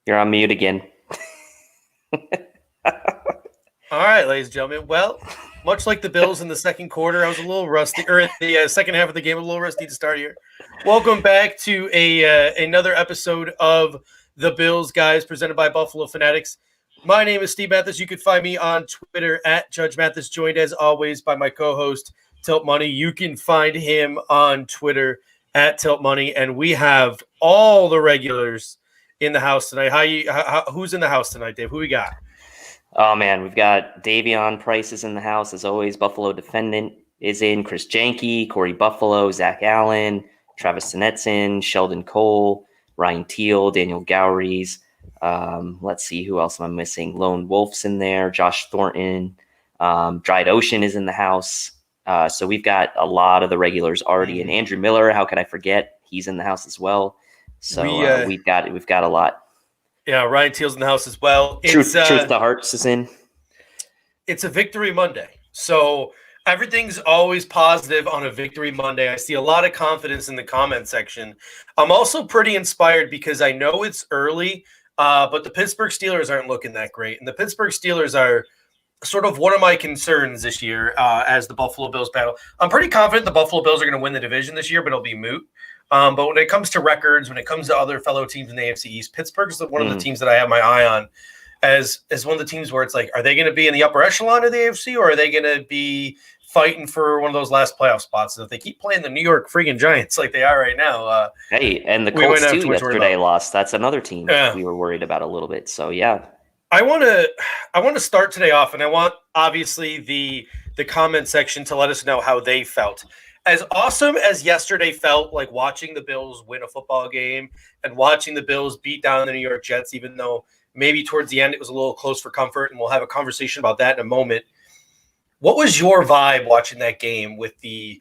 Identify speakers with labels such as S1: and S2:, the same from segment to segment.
S1: You're on mute again.
S2: All right, ladies and gentlemen. Well, much like the Bills in the second quarter, I was a little rusty, or in the second half of the game, a little rusty to start here. Welcome back to another episode of the Bills Guys, presented by Buffalo Fanatics. My name is Steve Mathis. You can find me on Twitter at Judge Mathis, joined as always by my co-host Tilt Money. You can find him on Twitter at Tilt Money, and we have all the regulars in the house tonight. Who's in the house tonight, Dave? Who we got?
S1: Oh, man, we've got Davion Price is in the house, as always. Buffalo Defendant is in. Chris Janke, Corey Buffalo, Zach Allen, Travis Sinetson, Sheldon Cole, Ryan Teal, Daniel Gowries. Let's see, who else am I missing? Lone Wolf's in there. Josh Thornton. Dried Ocean is in the house. So we've got a lot of the regulars already. And Andrew Miller, how could I forget? He's in the house as well. So we've got a lot.
S2: Yeah, Ryan Teal's in the house as well.
S1: Truth the Hearts is in.
S2: It's a Victory Monday. So everything's always positive on a Victory Monday. I see a lot of confidence in the comment section. I'm also pretty inspired because I know it's early, but the Pittsburgh Steelers aren't looking that great. And the Pittsburgh Steelers are sort of one of my concerns this year as the Buffalo Bills battle. I'm pretty confident the Buffalo Bills are going to win the division this year, but it'll be moot. But when it comes to records, when it comes to other fellow teams in the AFC East, Pittsburgh's one of the teams that I have my eye on. as one of the teams where it's like, are they going to be in the upper echelon of the AFC, or are they going to be fighting for one of those last playoff spots? And if they keep playing the New York freaking Giants like they are right now,
S1: hey, and the
S2: we might
S1: Colts
S2: not have
S1: too
S2: too much to worry
S1: yesterday
S2: about.
S1: lost. That's another team
S2: Yeah.
S1: we were worried about a little bit. So yeah.
S2: I want to start today off, and I want obviously the comment section to let us know how they felt. As awesome as yesterday felt, like watching the Bills win a football game and watching the Bills beat down the New York Jets, even though maybe towards the end it was a little close for comfort, and we'll have a conversation about that in a moment. What was your vibe watching that game with the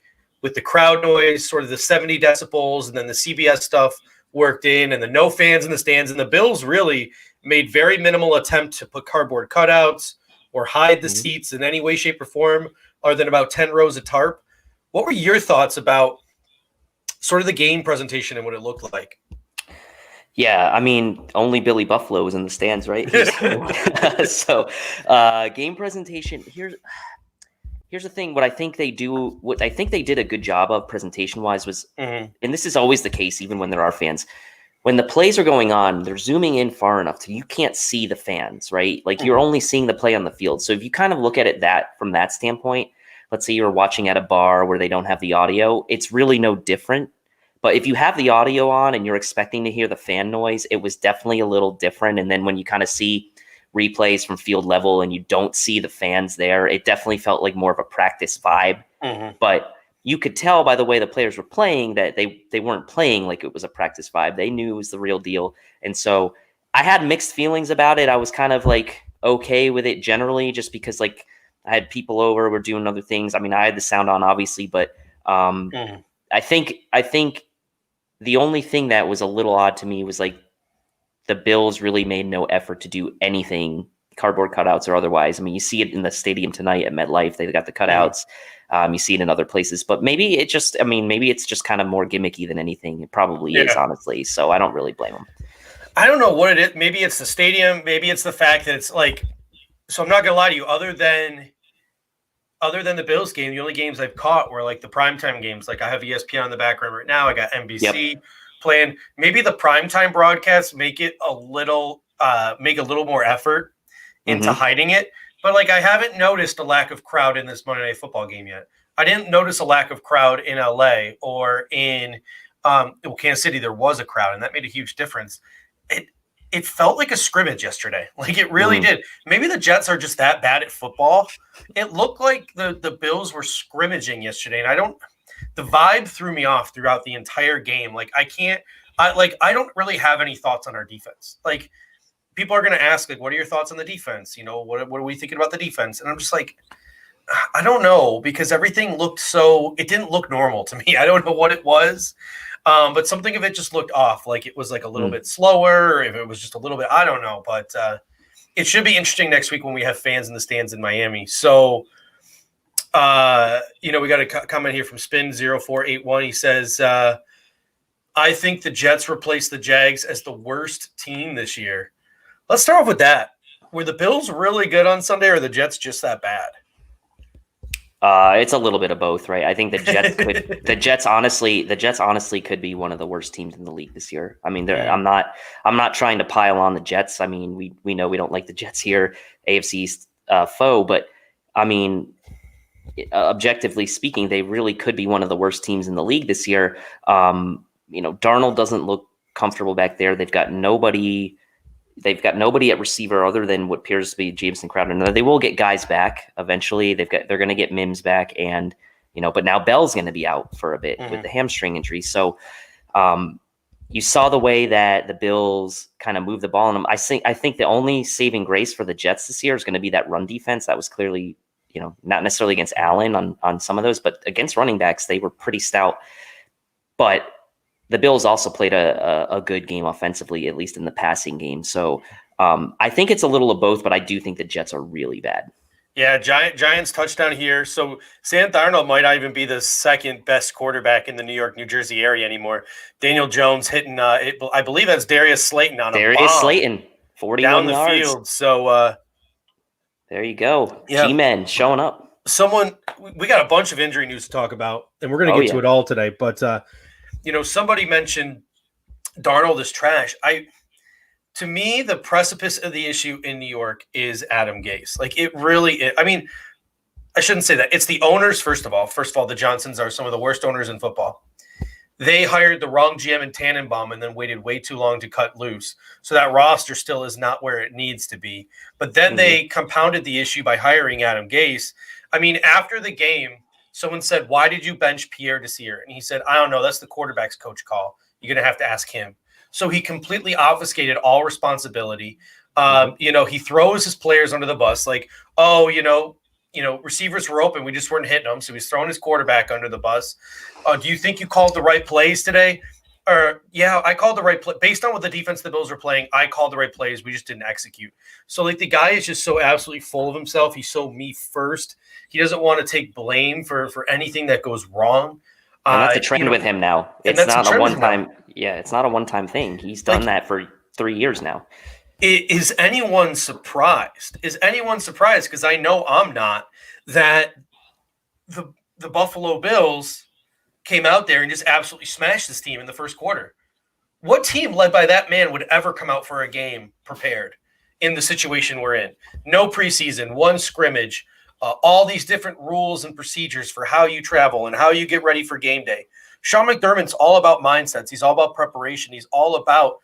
S2: crowd noise, sort of the 70 decibels, and then the CBS stuff worked in, and the no fans in the stands, and the Bills really made very minimal attempt to put cardboard cutouts or hide the seats in any way, shape, or form, other than about 10 rows of tarp. What were your thoughts about sort of the game presentation and what it looked like?
S1: Yeah, I mean, only Billy Buffalo was in the stands, right? So, game presentation. Here's the thing. What I think they did a good job of presentation-wise was, and this is always the case, even when there are fans. When the plays are going on, they're zooming in far enough to you can't see the fans, right? Like you're only seeing the play on the field. So if you kind of look at it from that standpoint, let's say you're watching at a bar where they don't have the audio, it's really no different. But if you have the audio on and you're expecting to hear the fan noise, it was definitely a little different. And then when you kind of see replays from field level and you don't see the fans there, it definitely felt like more of a practice vibe. But you could tell by the way the players were playing that they weren't playing like it was a practice vibe. They knew it was the real deal. And so I had mixed feelings about it. I was kind of like okay with it generally, just because like I had people over, we're doing other things. I mean, I had the sound on obviously, but I think the only thing that was a little odd to me was like the Bills really made no effort to do anything, cardboard cutouts or otherwise. I mean, you see it in the stadium tonight at MetLife. They got the cutouts. You see it in other places, but maybe it's just kind of more gimmicky than anything. It probably is, honestly. So I don't really blame them.
S2: I don't know what it is. Maybe it's the stadium. Maybe it's the fact that it's like, so I'm not going to lie to you, other than the Bills game, the only games I've caught were like the primetime games. Like I have ESPN on the background right now. I got NBC playing. Maybe the primetime broadcasts make a little more effort into hiding it. But like I haven't noticed a lack of crowd in this Monday Night Football game yet. I didn't notice a lack of crowd in LA or in Kansas City. There was a crowd, and that made a huge difference. It felt like a scrimmage yesterday. Like it really did. Maybe the Jets are just that bad at football. It looked like the Bills were scrimmaging yesterday, and the vibe threw me off throughout the entire game. Like I don't really have any thoughts on our defense. Like people are going to ask, like, what are your thoughts on the defense? You know, what are we thinking about the defense? And I'm just like, I don't know, because everything looked it didn't look normal to me. I don't know what it was. But something of it just looked off. Like it was like a little bit slower, or if it was just a little bit, I don't know. But it should be interesting next week when we have fans in the stands in Miami. So, we got a comment here from Spin0481. He says, I think the Jets replaced the Jags as the worst team this year. Let's start off with that. Were the Bills really good on Sunday, or the Jets just that bad?
S1: It's a little bit of both, right? I think the Jets honestly could be one of the worst teams in the league this year. I mean, I'm not trying to pile on the Jets. I mean, we know we don't like the Jets here, AFC's foe, but I mean, objectively speaking, they really could be one of the worst teams in the league this year. Darnold doesn't look comfortable back there. They've got nobody at receiver other than what appears to be Jameson Crowder. Now, they will get guys back eventually. They're going to get Mims back, and but now Bell's going to be out for a bit with the hamstring injury. So, you saw the way that the Bills kind of moved the ball on them. I think the only saving grace for the Jets this year is going to be that run defense. That was clearly, not necessarily against Allen on some of those, but against running backs, they were pretty stout. But the Bills also played a good game offensively, at least in the passing game. So I think it's a little of both, but I do think the Jets are really bad.
S2: Yeah, Giants touchdown here. So Sam Darnold might not even be the second best quarterback in the New York, New Jersey area anymore. Daniel Jones hitting, I believe that's Darius Slayton on a bomb.
S1: Slayton, 41
S2: down the
S1: yards.
S2: field. So
S1: there you go. G-men showing up.
S2: We got a bunch of injury news to talk about, and we're going to get to it all today. But somebody mentioned Darnold is trash. to me, the precipice of the issue in New York is Adam Gase. Like, it really is. I mean, I shouldn't say that. It's the owners, first of all. First of all, the Johnsons are some of the worst owners in football. They hired the wrong GM in Tannenbaum and then waited way too long to cut loose. So that roster still is not where it needs to be. But then they compounded the issue by hiring Adam Gase. I mean, after the game, someone said, "Why did you bench Pierre Desir?" And he said, "I don't know. That's the quarterback's coach call. You're going to have to ask him." So he completely obfuscated all responsibility. He throws his players under the bus, like, receivers were open. We just weren't hitting them. So he's throwing his quarterback under the bus. Do you think you called the right plays today? Or, yeah, I called the right play. Based on what the defense the Bills were playing, I called the right plays. We just didn't execute. So, like, the guy is just so absolutely full of himself. He's so me first. He doesn't want to take blame for anything that goes wrong.
S1: And that's a trend with him now. It's not a one-time. Yeah, it's not a one-time thing. He's done that for 3 years now.
S2: Is anyone surprised? Because I know I'm not, that the Buffalo Bills came out there and just absolutely smashed this team in the first quarter. What team led by that man would ever come out for a game prepared in the situation we're in? No preseason, one scrimmage, all these different rules and procedures for how you travel and how you get ready for game day. Sean McDermott's all about mindsets. He's all about preparation. He's all about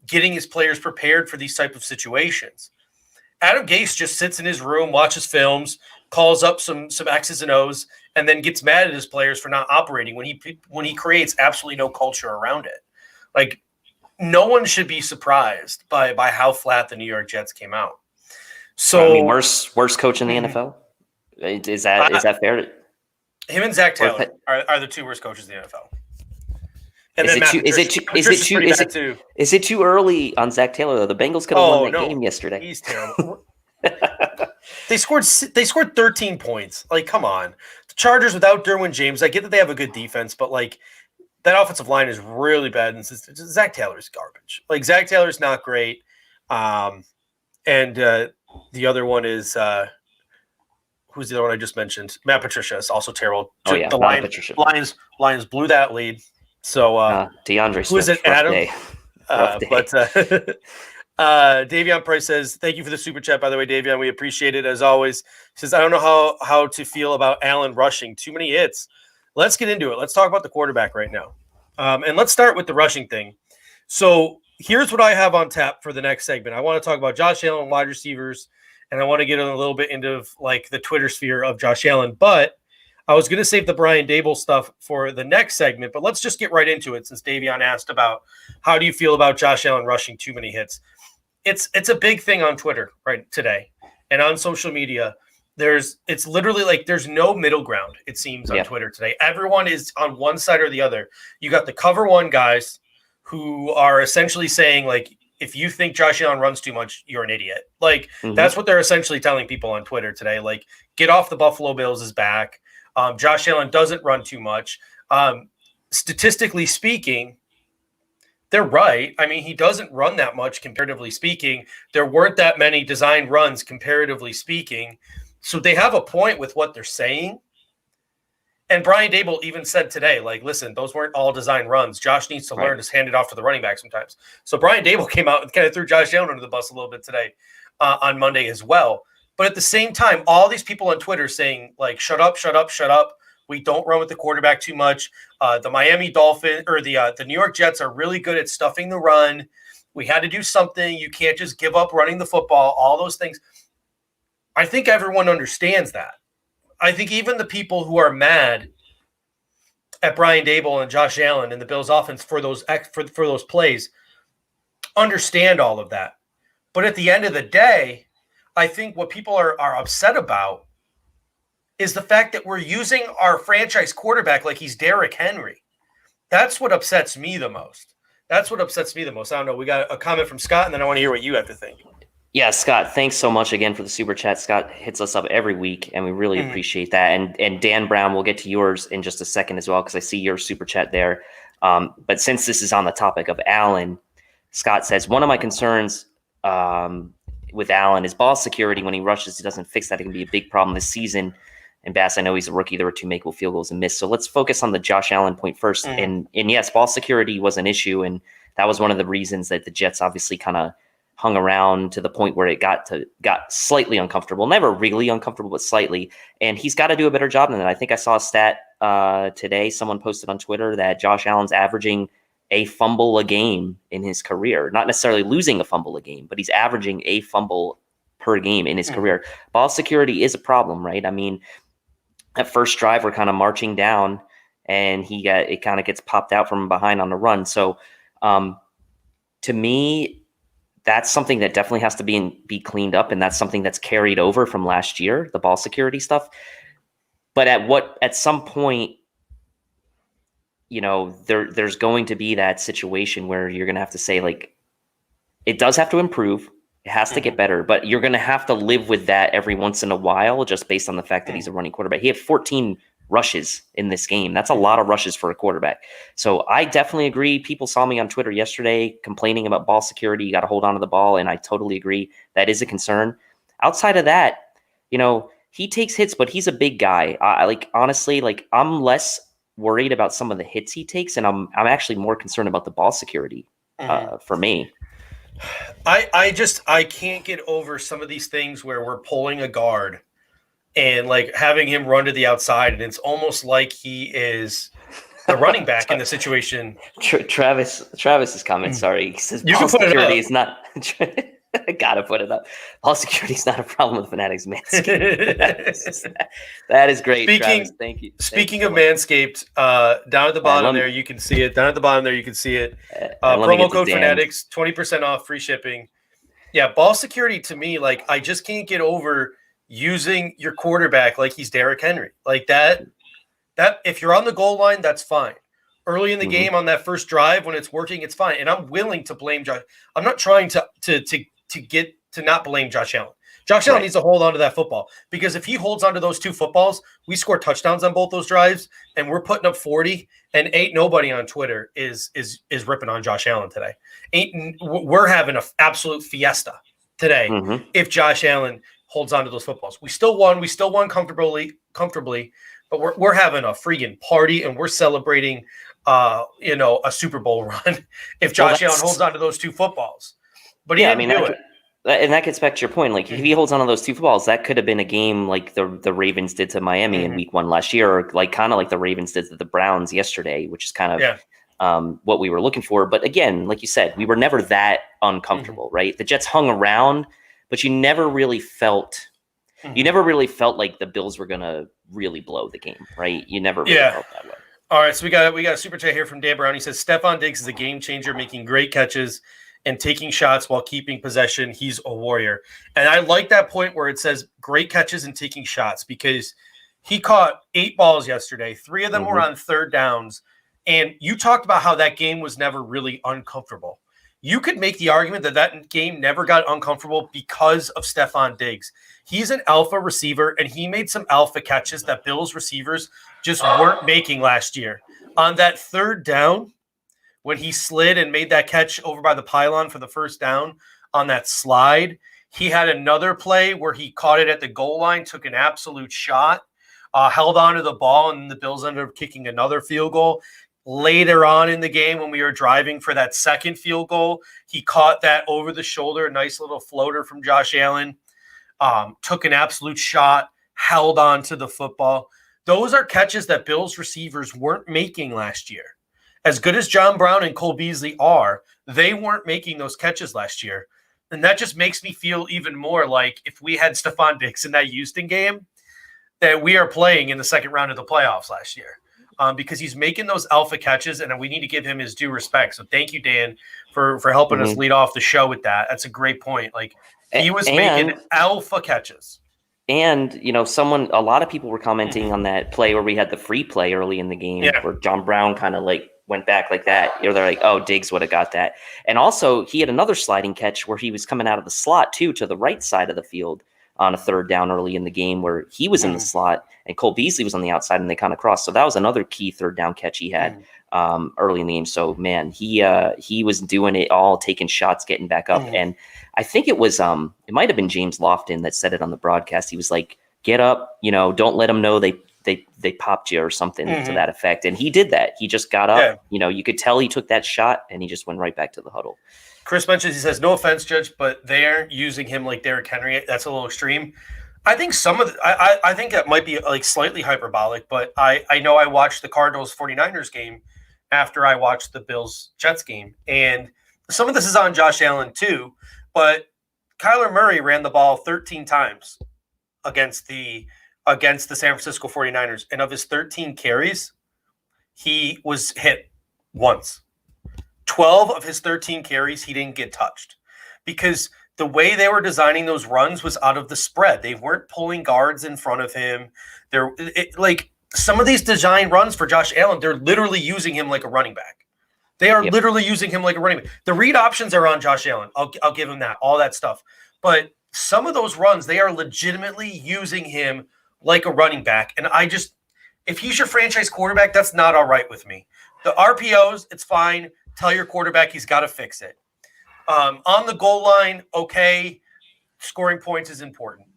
S2: getting his players prepared for these type of situations. Adam Gase just sits in his room, watches films, calls up some X's and O's, and then gets mad at his players for not operating when he creates absolutely no culture around it. Like, no one should be surprised by how flat the New York Jets came out. So,
S1: I mean, worst coach in the NFL. Is that fair?
S2: Him and Zach Taylor are the two worst coaches in the NFL. And
S1: is it too early on Zach Taylor though? The Bengals could have won that game yesterday.
S2: He's terrible. They scored 13 points. Like, come on. The Chargers without Derwin James, I get that they have a good defense, but like, that offensive line is really bad. And Zach Taylor's garbage. Like, Zach Taylor's not great. And the other one is who's the other one I just mentioned? Matt Patricia is also terrible. The Lions blew that lead. So
S1: DeAndre Swift,
S2: who is it? Adam.
S1: Day.
S2: But Davion Price says, "Thank you for the super chat." By the way, Davion, we appreciate it as always. He says, "I don't know how to feel about Allen rushing. Too many hits." Let's get into it. Let's talk about the quarterback right now, and let's start with the rushing thing. So here's what I have on tap for the next segment. I want to talk about Josh Allen, wide receivers, and I want to get a little bit into like the Twitter sphere of Josh Allen, but I was going to save the Brian Dable stuff for the next segment, but let's just get right into it since Davion asked about how do you feel about Josh Allen rushing too many hits. It's a big thing on Twitter right today and on social media. It's literally like there's no middle ground, it seems, on Twitter today. Everyone is on one side or the other. You got the cover one guys who are essentially saying, like, if you think Josh Allen runs too much, you're an idiot. Like, that's what they're essentially telling people on Twitter today. Like, get off the Buffalo Bills' back. Josh Allen doesn't run too much. Statistically speaking, they're right. I mean, he doesn't run that much comparatively speaking. There weren't that many designed runs comparatively speaking. So they have a point with what they're saying. And Brian Dable even said today, like, listen, those weren't all designed runs. Josh needs to learn to hand it off to the running back sometimes. So Brian Dable came out and kind of threw Josh Allen under the bus a little bit today on Monday as well. But at the same time, all these people on Twitter saying, like, shut up, shut up, shut up. We don't run with the quarterback too much. The Miami Dolphins or the New York Jets are really good at stuffing the run. We had to do something. You can't just give up running the football, all those things. I think everyone understands that. I think even the people who are mad at Brian Dable and Josh Allen and the Bills offense for those plays understand all of that. But at the end of the day, I think what people are upset about is the fact that we're using our franchise quarterback like he's Derrick Henry. That's what upsets me the most. I don't know. We got a comment from Scott, and then I want to hear what you have to think.
S1: Yeah, Scott, thanks so much again for the super chat. Scott hits us up every week, and we really appreciate that. And Dan Brown, we'll get to yours in just a second as well, because I see your super chat there. But since this is on the topic of Allen, Scott says, one of my concerns with Allen is ball security. When he rushes, he doesn't fix that. It can be a big problem this season. And Bass, I know he's a rookie. There were 2 makeable field goals and missed. So let's focus on the Josh Allen point first. And yes, ball security was an issue, and that was one of the reasons that the Jets obviously kind of hung around to the point where it got slightly uncomfortable. Never really uncomfortable, but slightly. And he's got to do a better job than that. I think I saw a stat today. Someone posted on Twitter that Josh Allen's averaging a fumble a game in his career. Not necessarily losing a fumble a game, but he's averaging a fumble per game in his career. Ball security is a problem, right? I mean, that first drive, we're kind of marching down, and it kind of gets popped out from behind on the run. So to me, that's something that definitely has to be cleaned up, and that's something that's carried over from last year, the ball security stuff. But at some point, there's going to be that situation where you're going to have to say, like, it does have to improve. It has to get better, but you're going to have to live with that every once in a while, just based on the fact that he's a running quarterback. He had 14 rushes in this game. That's a lot of rushes for a quarterback. So I definitely agree. People saw me on Twitter yesterday complaining about ball security. You got to hold on to the ball, and I totally agree. That is a concern. Outside of that, he takes hits, but he's a big guy. Honestly, I'm less worried about some of the hits he takes, and I'm actually more concerned about the ball security for me.
S2: I can't get over some of these things where we're pulling a guard and like having him run to the outside, and it's almost like he is the running back in the situation.
S1: Travis's comment. Sorry, he says
S2: you can put
S1: security
S2: it
S1: is not. I gotta put it up. Ball security is not a problem with Fanatics Manscaped. that is great, Travis. Thank you.
S2: Speaking of Manscaped, down at the bottom there, you can see it. Down at the bottom there, you can see it. Promo code Fanatics, 20% off, free shipping. Yeah, ball security to me, like, I just can't get over using your quarterback like he's Derrick Henry. Like that if you're on the goal line, that's fine. Early in the game on that first drive when it's working, it's fine. And I'm willing to blame Josh. I'm not trying to not blame Josh Allen. Josh Allen needs to hold on to that football, because if he holds on to those two footballs, we score touchdowns on both those drives, and we're putting up 40. And ain't nobody on Twitter is ripping on Josh Allen today. We're having an absolute fiesta today if Josh Allen holds on to those footballs. We still won. We still won comfortably, but we're having a freaking party, and we're celebrating a Super Bowl run if Josh Allen holds on to those two footballs. But he didn't do it.
S1: And that gets back to your point. Like, if he holds on to those two footballs, that could have been a game like the Ravens did to Miami in week 1 last year, or like kind of like the Ravens did to the Browns yesterday, which is kind of what we were looking for. But again, like you said, we were never that uncomfortable, right? The Jets hung around, but you never really felt like the Bills were going to really blow the game, right? You never really felt that way.
S2: All right, so we got a super chat here from Dan Brown. He says, Stefon Diggs is a game changer, making great catches and taking shots while keeping possession. He's a warrior. And I like that point where it says great catches and taking shots, because he caught 8 balls yesterday. 3 of them were on third downs. And you talked about how that game was never really uncomfortable. You could make the argument that game never got uncomfortable because of Stefon Diggs. He's an alpha receiver, and he made some alpha catches that Bills receivers just weren't making last year. On that third down, when he slid and made that catch over by the pylon for the first down on that slide, he had another play where he caught it at the goal line, took an absolute shot, held on to the ball, and the Bills ended up kicking another field goal. Later on in the game, when we were driving for that second field goal, he caught that over the shoulder, a nice little floater from Josh Allen, took an absolute shot, held on to the football. Those are catches that Bills receivers weren't making last year. As good as John Brown and Cole Beasley are, they weren't making those catches last year. And that just makes me feel even more like if we had Stefon Diggs in that Houston game, that we are playing in the second round of the playoffs last year. Because he's making those alpha catches, and we need to give him his due respect. So thank you, Dan, for helping us lead off the show with that. That's a great point. Like, he was making alpha catches.
S1: And, a lot of people were commenting on that play where we had the free play early in the game where John Brown kind of like went back like that. They're like, oh, Diggs would have got that. And also he had another sliding catch where he was coming out of the slot too, to the right side of the field on a third down early in the game, where he was in the slot and Cole Beasley was on the outside, and they kind of crossed. So that was another key third down catch he had early in the game. So man, he was doing it all, taking shots, getting back up. And I think it was, it might've been James Lofton that said it on the broadcast. He was like, get up, don't let them know they popped you or something to that effect. And he did that. He just got up, you could tell he took that shot and he just went right back to the huddle.
S2: Chris mentions, he says, no offense, Judge, but they're using him like Derrick Henry. That's a little extreme. I think I think that might be like slightly hyperbolic, but I know I watched the Cardinals 49ers game after I watched the Bills Jets game. And some of this is on Josh Allen too, but Kyler Murray ran the ball 13 times against the San Francisco 49ers. And of his 13 carries, he was hit once. 12 of his 13 carries, he didn't get touched because the way they were designing those runs was out of the spread. They weren't pulling guards in front of him. Like some of these design runs for Josh Allen, they're literally using him like a running back. They are literally using him like a running back. The read options are on Josh Allen. I'll give him that, all that stuff. But some of those runs, they are legitimately using him like a running back. And if he's your franchise quarterback, that's not all right with me. The RPOs, it's fine. Tell your quarterback he's got to fix it. On the goal line, okay, scoring points is important.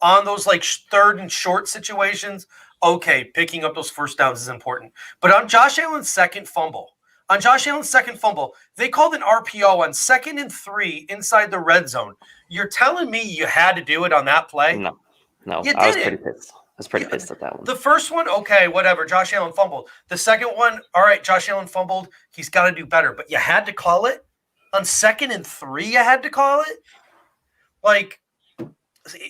S2: On those like third and short situations, okay, picking up those first downs is important. But on Josh Allen's second fumble, they called an RPO on 2nd and 3 inside the red zone. You're telling me you had to do it on that play?
S1: No,
S2: I was
S1: pretty pissed. I was pretty pissed at that one.
S2: The first one, okay, whatever. Josh Allen fumbled. The second one, all right, Josh Allen fumbled. He's got to do better. But you had to call it? On 2nd and 3, you had to call it? Like,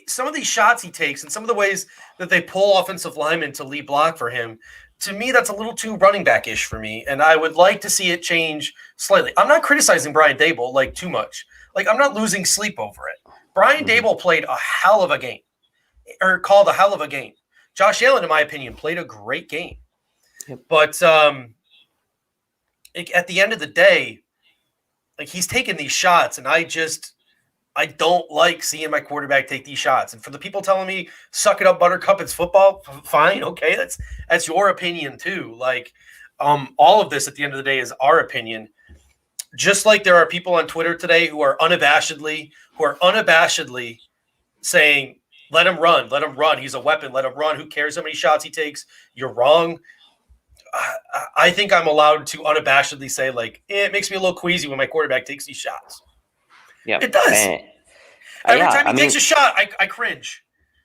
S2: some of these shots he takes and some of the ways that they pull offensive linemen to lead block for him, to me, that's a little too running back-ish for me. And I would like to see it change slightly. I'm not criticizing Brian Daboll, like, too much. Like, I'm not losing sleep over it. Brian Daboll played a hell of a game, or called a hell of a game. Josh Allen, in my opinion, played a great game.
S1: Yep.
S2: But at the end of the day, like, he's taking these shots, and I don't like seeing my quarterback take these shots. And for the people telling me, suck it up, Buttercup, it's football, fine, okay, that's your opinion too. Like, all of this at the end of the day is our opinion. Just like there are people on Twitter today who are unabashedly saying, let him run, he's a weapon, let him run, who cares how many shots he takes, you're wrong. I think I'm allowed to unabashedly say, like, it makes me a little queasy when my quarterback takes these shots.
S1: Yeah,
S2: it does. Every time he takes a shot, I cringe.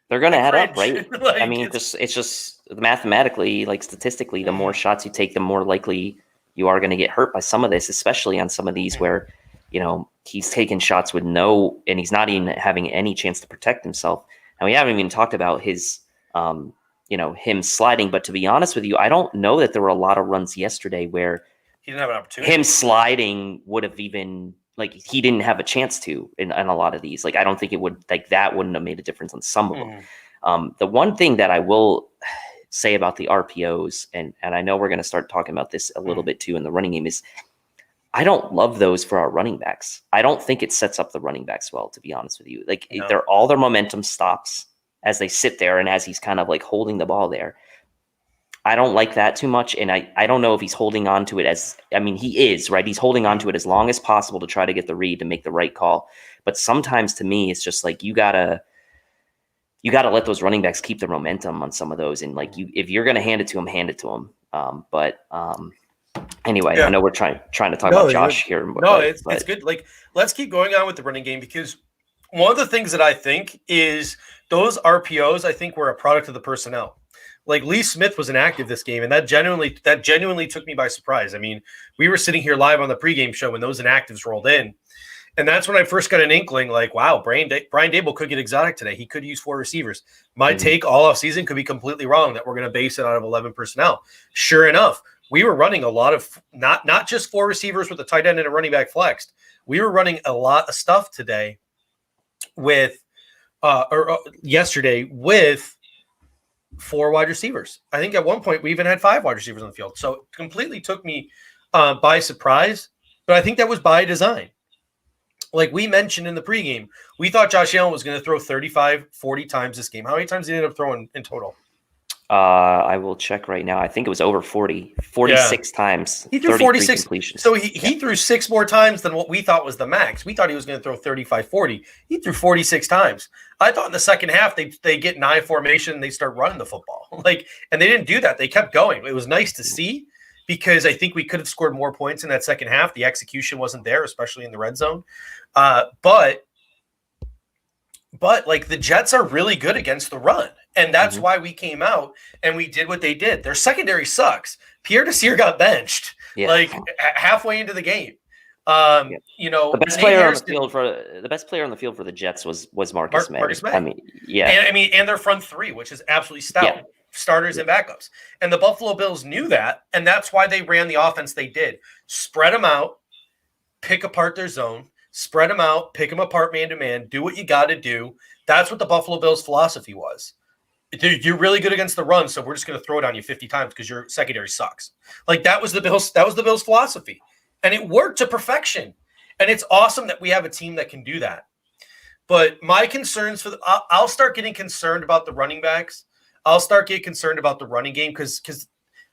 S1: They're going to add up, right?
S2: Like,
S1: I mean, it's just mathematically, like statistically, the more shots you take, the more likely you are going to get hurt by some of this, especially on some of these where, he's taking shots with and he's not even having any chance to protect himself. And we haven't even talked about his, him sliding. But to be honest with you, I don't know that there were a lot of runs yesterday where
S2: he didn't have an opportunity.
S1: Him sliding would have even, like, he didn't have a chance to in a lot of these. Like, I don't think it would, like, that wouldn't have made a difference on some of them. The one thing that I will say about the RPOs, and I know we're going to start talking about this a little bit too in the running game, is I don't love those for our running backs. I don't think it sets up the running backs well, to be honest with you. Like, all their momentum stops as they sit there and as he's kind of like holding the ball there. I don't like that too much. And I don't know if he's holding on to it he is, right? He's holding on to it as long as possible to try to get the read to make the right call. But sometimes to me, it's just like, you gotta let those running backs keep their momentum on some of those. And like, if you're going to hand it to them, hand it to them. Anyway, I know we're trying to talk about Josh here.
S2: It's good. Like, let's keep going on with the running game, because one of the things that I think is those RPOs, I think, were a product of the personnel. Like, Lee Smith was inactive this game, and that genuinely took me by surprise. I mean, we were sitting here live on the pregame show when those inactives rolled in, and that's when I first got an inkling, like, wow, Brian Daboll could get exotic today. He could use 4 receivers. My take all off season could be completely wrong, that we're going to base it out of 11 personnel. Sure enough, we were running a lot of not just 4 receivers with a tight end and a running back flexed. We were running a lot of stuff today yesterday with 4 wide receivers. I think at one point we even had 5 wide receivers on the field. So it completely took me by surprise, but I think that was by design. Like we mentioned in the pregame, we thought Josh Allen was going to throw 35, 40 times this game. How many times did he end up throwing in total?
S1: I will check right now. I think it was over 46 times.
S2: He threw 46 completions. So he threw 6 more times than what we thought was the max. We thought he was going to throw 35, 40. He threw 46 times. I thought in the second half they get an I formation and they start running the football. And they didn't do that. They kept going. It was nice to see. because I think we could have scored more points in that second half. The execution wasn't there, especially in the red zone. But like the Jets are really good against the run. And that's why we came out and we did what they did. Their secondary sucks. Pierre Desir got benched halfway into the game. You know,
S1: the best player on the field for the Jets was Marcus May. I mean,
S2: and their front three, which is absolutely stout. Starters and backups. And the Buffalo Bills knew that, and that's why they ran the offense they did. Spread them out, pick apart their zone, spread them out, pick them apart man-to-man, do what you got to do. That's what the Buffalo Bills' philosophy was. You're really good against the run, so we're just going to throw it on you 50 times because your secondary sucks. Like that was the Bills' philosophy. And it worked to perfection. And it's awesome that we have a team that can do that. But my concerns I'll start getting concerned about the running backs. I'll start getting concerned about the running game because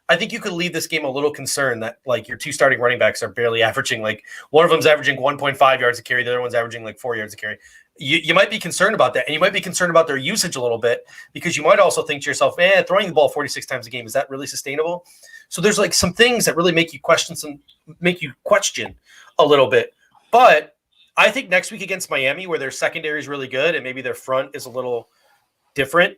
S2: I think you could leave this game a little concerned that like your two starting running backs are barely averaging, like one of them's averaging 1.5 yards a carry, the other one's averaging like 4 yards a carry. You might be concerned about that, and you might be concerned about their usage a little bit because you might also think to yourself, man, throwing the ball 46 times a game, is that really sustainable? So there's like some things that really make you question a little bit. But I think next week against Miami, where their secondary is really good and maybe their front is a little different,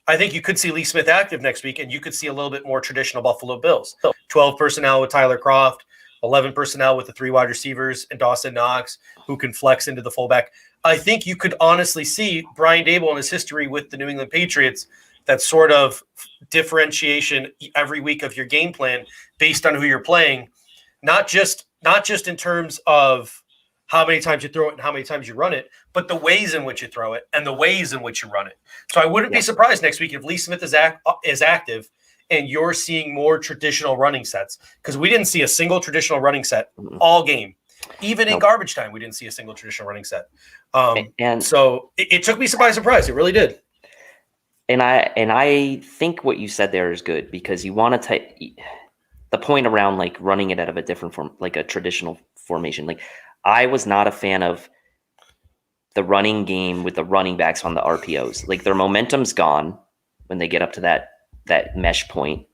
S2: I think you could see Lee Smith active next week, and you could see a little bit more traditional Buffalo Bills. 12 personnel with Tyler Kroft, 11 personnel with the 3 wide receivers and Dawson Knox, who can flex into the fullback. I think you could honestly see Brian Daboll in his history with the New England Patriots, that sort of differentiation every week of your game plan based on who you're playing, not just in terms of how many times you throw it and how many times you run it, but the ways in which you throw it and the ways in which you run it. So I wouldn't be surprised next week if Lee Smith is active and you're seeing more traditional running sets, because we didn't see a single traditional running set all game. Even in garbage time, we didn't see a single traditional running set. So it took me by surprise. It really did.
S1: And I think what you said there is good, because you want to the point around like running it out of a different form, like a traditional formation. Like I was not a fan of the running game with the running backs on the RPOs. Like their momentum's gone when they get up to that mesh point.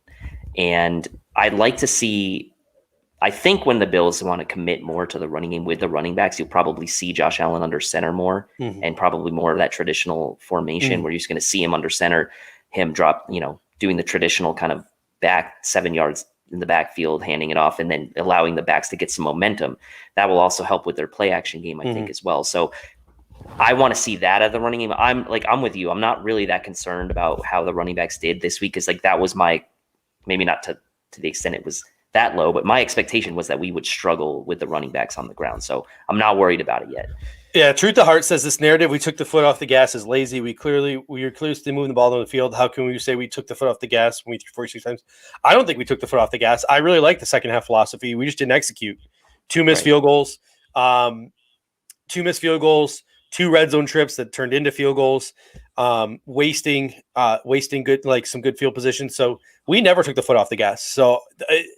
S1: And I'd like to see, I think when the Bills want to commit more to the running game with the running backs, you'll probably see Josh Allen under center more and probably more of that traditional formation where you're just going to see him under center, him drop, doing the traditional kind of back 7 yards in the backfield, handing it off, and then allowing the backs to get some momentum. That will also help with their play action game, I think, as well. So I want to see that at the running game. I'm with you. I'm not really that concerned about how the running backs did this week, because like that was my, maybe not to the extent it was that low, but my expectation was that we would struggle with the running backs on the ground. So I'm not worried about it yet.
S2: Yeah, Truth to Heart says this narrative, we took the foot off the gas, is lazy. We are clearly moving the ball down the field. How can we say we took the foot off the gas when we threw 46 times? I don't think we took the foot off the gas. I really like the second half philosophy. We just didn't execute. 2 missed field goals. 2 missed field goals. 2 red zone trips that turned into field goals. Wasting good, like some good field position. So we never took the foot off the gas. So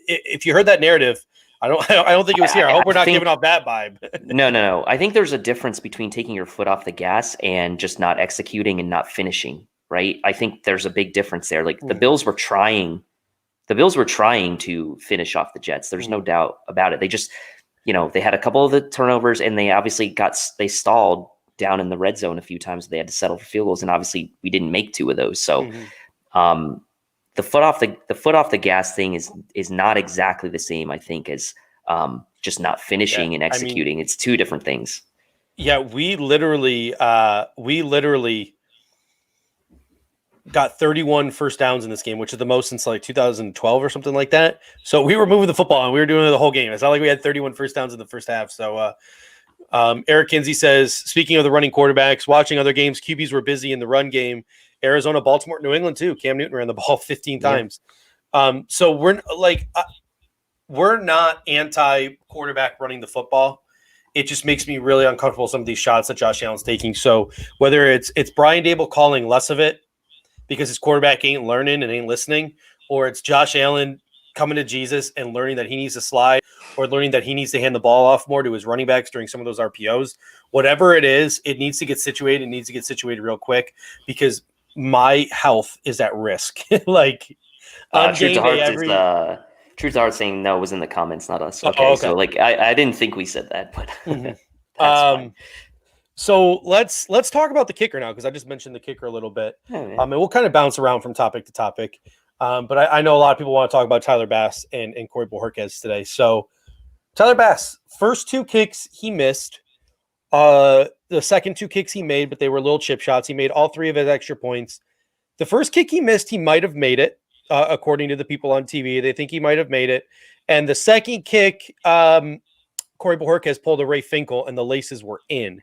S2: if you heard that narrative, I don't think it was here. I hope we're not giving off that vibe.
S1: No. I think there's a difference between taking your foot off the gas and just not executing and not finishing, right? I think there's a big difference there. Like the Bills were trying to finish off the Jets. There's no doubt about it. They just, they had a couple of the turnovers, and they obviously they stalled down in the red zone a few times. They had to settle for field goals, and obviously we didn't make 2 of those. So the foot off the gas thing is not exactly the same, I think, as just not finishing and executing. It's 2 different things.
S2: Yeah, we literally got 31 first downs in this game, which is the most since like 2012 or something like that. So we were moving the football and we were doing it the whole game. It's not like we had 31 first downs in the first half. So Eric Kinsey says, speaking of the running quarterbacks, watching other games, QBs were busy in the run game. Arizona, Baltimore, New England too. Cam Newton ran the ball 15 times. So we're not anti-quarterback running the football. It just makes me really uncomfortable, some of these shots that Josh Allen's taking. So whether it's Brian Daboll calling less of it because his quarterback ain't learning and ain't listening, or it's Josh Allen coming to Jesus and learning that he needs to slide, or learning that he needs to hand the ball off more to his running backs during some of those RPOs, whatever it is, it needs to get situated. It needs to get situated real quick, because my health is at risk. Like on game day,
S1: Truth Art saying no was in the comments, not us.
S2: Oh,
S1: Okay,
S2: okay.
S1: so like I didn't think we said that, but
S2: Mhm.
S1: that's fine.
S2: So let's talk about the kicker now, because I just mentioned the kicker a little bit.
S1: Oh, yeah.
S2: And we'll kind of bounce around from topic to topic. But I know a lot of people want to talk about Tyler Bass and Corey Bojorquez today. So Tyler Bass, first 2 kicks he missed. The second 2 kicks he made, but they were little chip shots. He made all 3 of his extra points. The first kick he missed, he might have made it, according to the people on TV. They think he might have made it. And the second kick, Corey Bojorquez pulled a Ray Finkel, and the laces were in.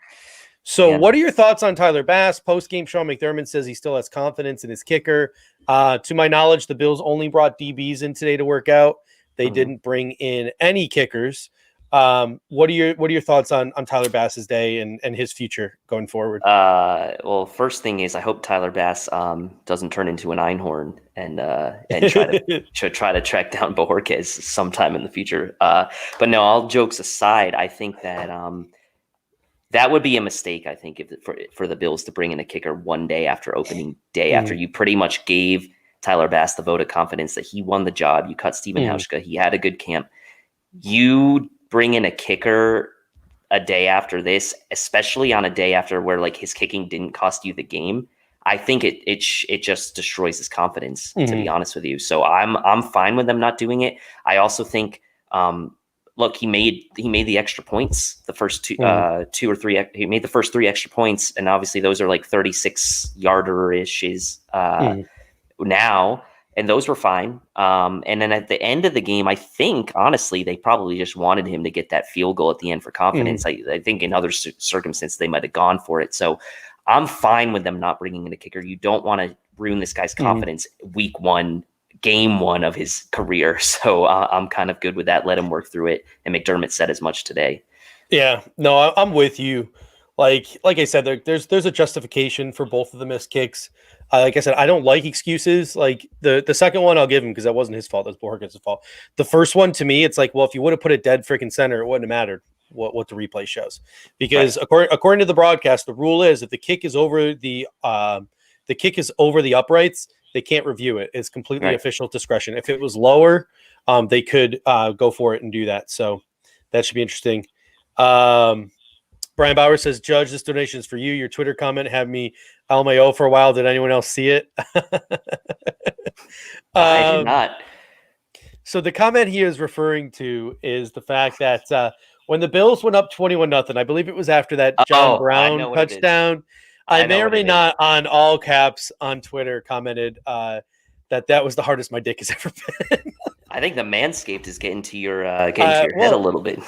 S2: So what are your thoughts on Tyler Bass? Post-game, Sean McDermott says he still has confidence in his kicker. To my knowledge, the Bills only brought DBs in today to work out. They didn't bring in any kickers. What are your thoughts on Tyler Bass's day and his future going forward?
S1: Well, first thing is I hope Tyler Bass doesn't turn into an Einhorn and try to track down Bojorquez sometime in the future. But no, all jokes aside, I think that that would be a mistake. I think for the Bills to bring in a kicker one day after opening day, after you pretty much gave Tyler Bass the vote of confidence that he won the job. You cut Steven Hauschka. He had a good camp. You bring in a kicker a day after this, especially on a day after where like his kicking didn't cost you the game. I think it just destroys his confidence, to be honest with you. So I'm fine with them not doing it. I also think, look, he made the extra points, the first two or three. He made the first 3 extra points, and obviously those are like 36-yarder-ishes now. And those were fine. And then at the end of the game, I think, honestly, they probably just wanted him to get that field goal at the end for confidence. I think in other circumstances, they might have gone for it. So I'm fine with them not bringing in a kicker. You don't want to ruin this guy's confidence week 1, game 1 of his career. So I'm kind of good with that. Let him work through it. And McDermott said as much today.
S2: Yeah, no, I'm with you. Like I said, there's a justification for both of the missed kicks. Like I said, I don't like excuses. Like the second one, I'll give him because that wasn't his fault. That's Bojorquez's fault. The first one, to me, it's like, well, if you would have put it dead freaking center, it wouldn't have mattered what the replay shows. Because according to the broadcast, the rule is if the kick is over the uprights, they can't review it. It's completely official discretion. If it was lower, they could go for it and do that. So that should be interesting. Brian Bauer says, Judge, this donation is for you. Your Twitter comment had me LMAO for a while. Did anyone else see it?
S1: I did not.
S2: So the comment he is referring to is the fact that when the Bills went up 21-0, I believe it was after that John Brown touchdown. I may or may not, on all caps on Twitter, commented that was the hardest my dick has ever been.
S1: I think the Manscaped is getting to your head a little bit.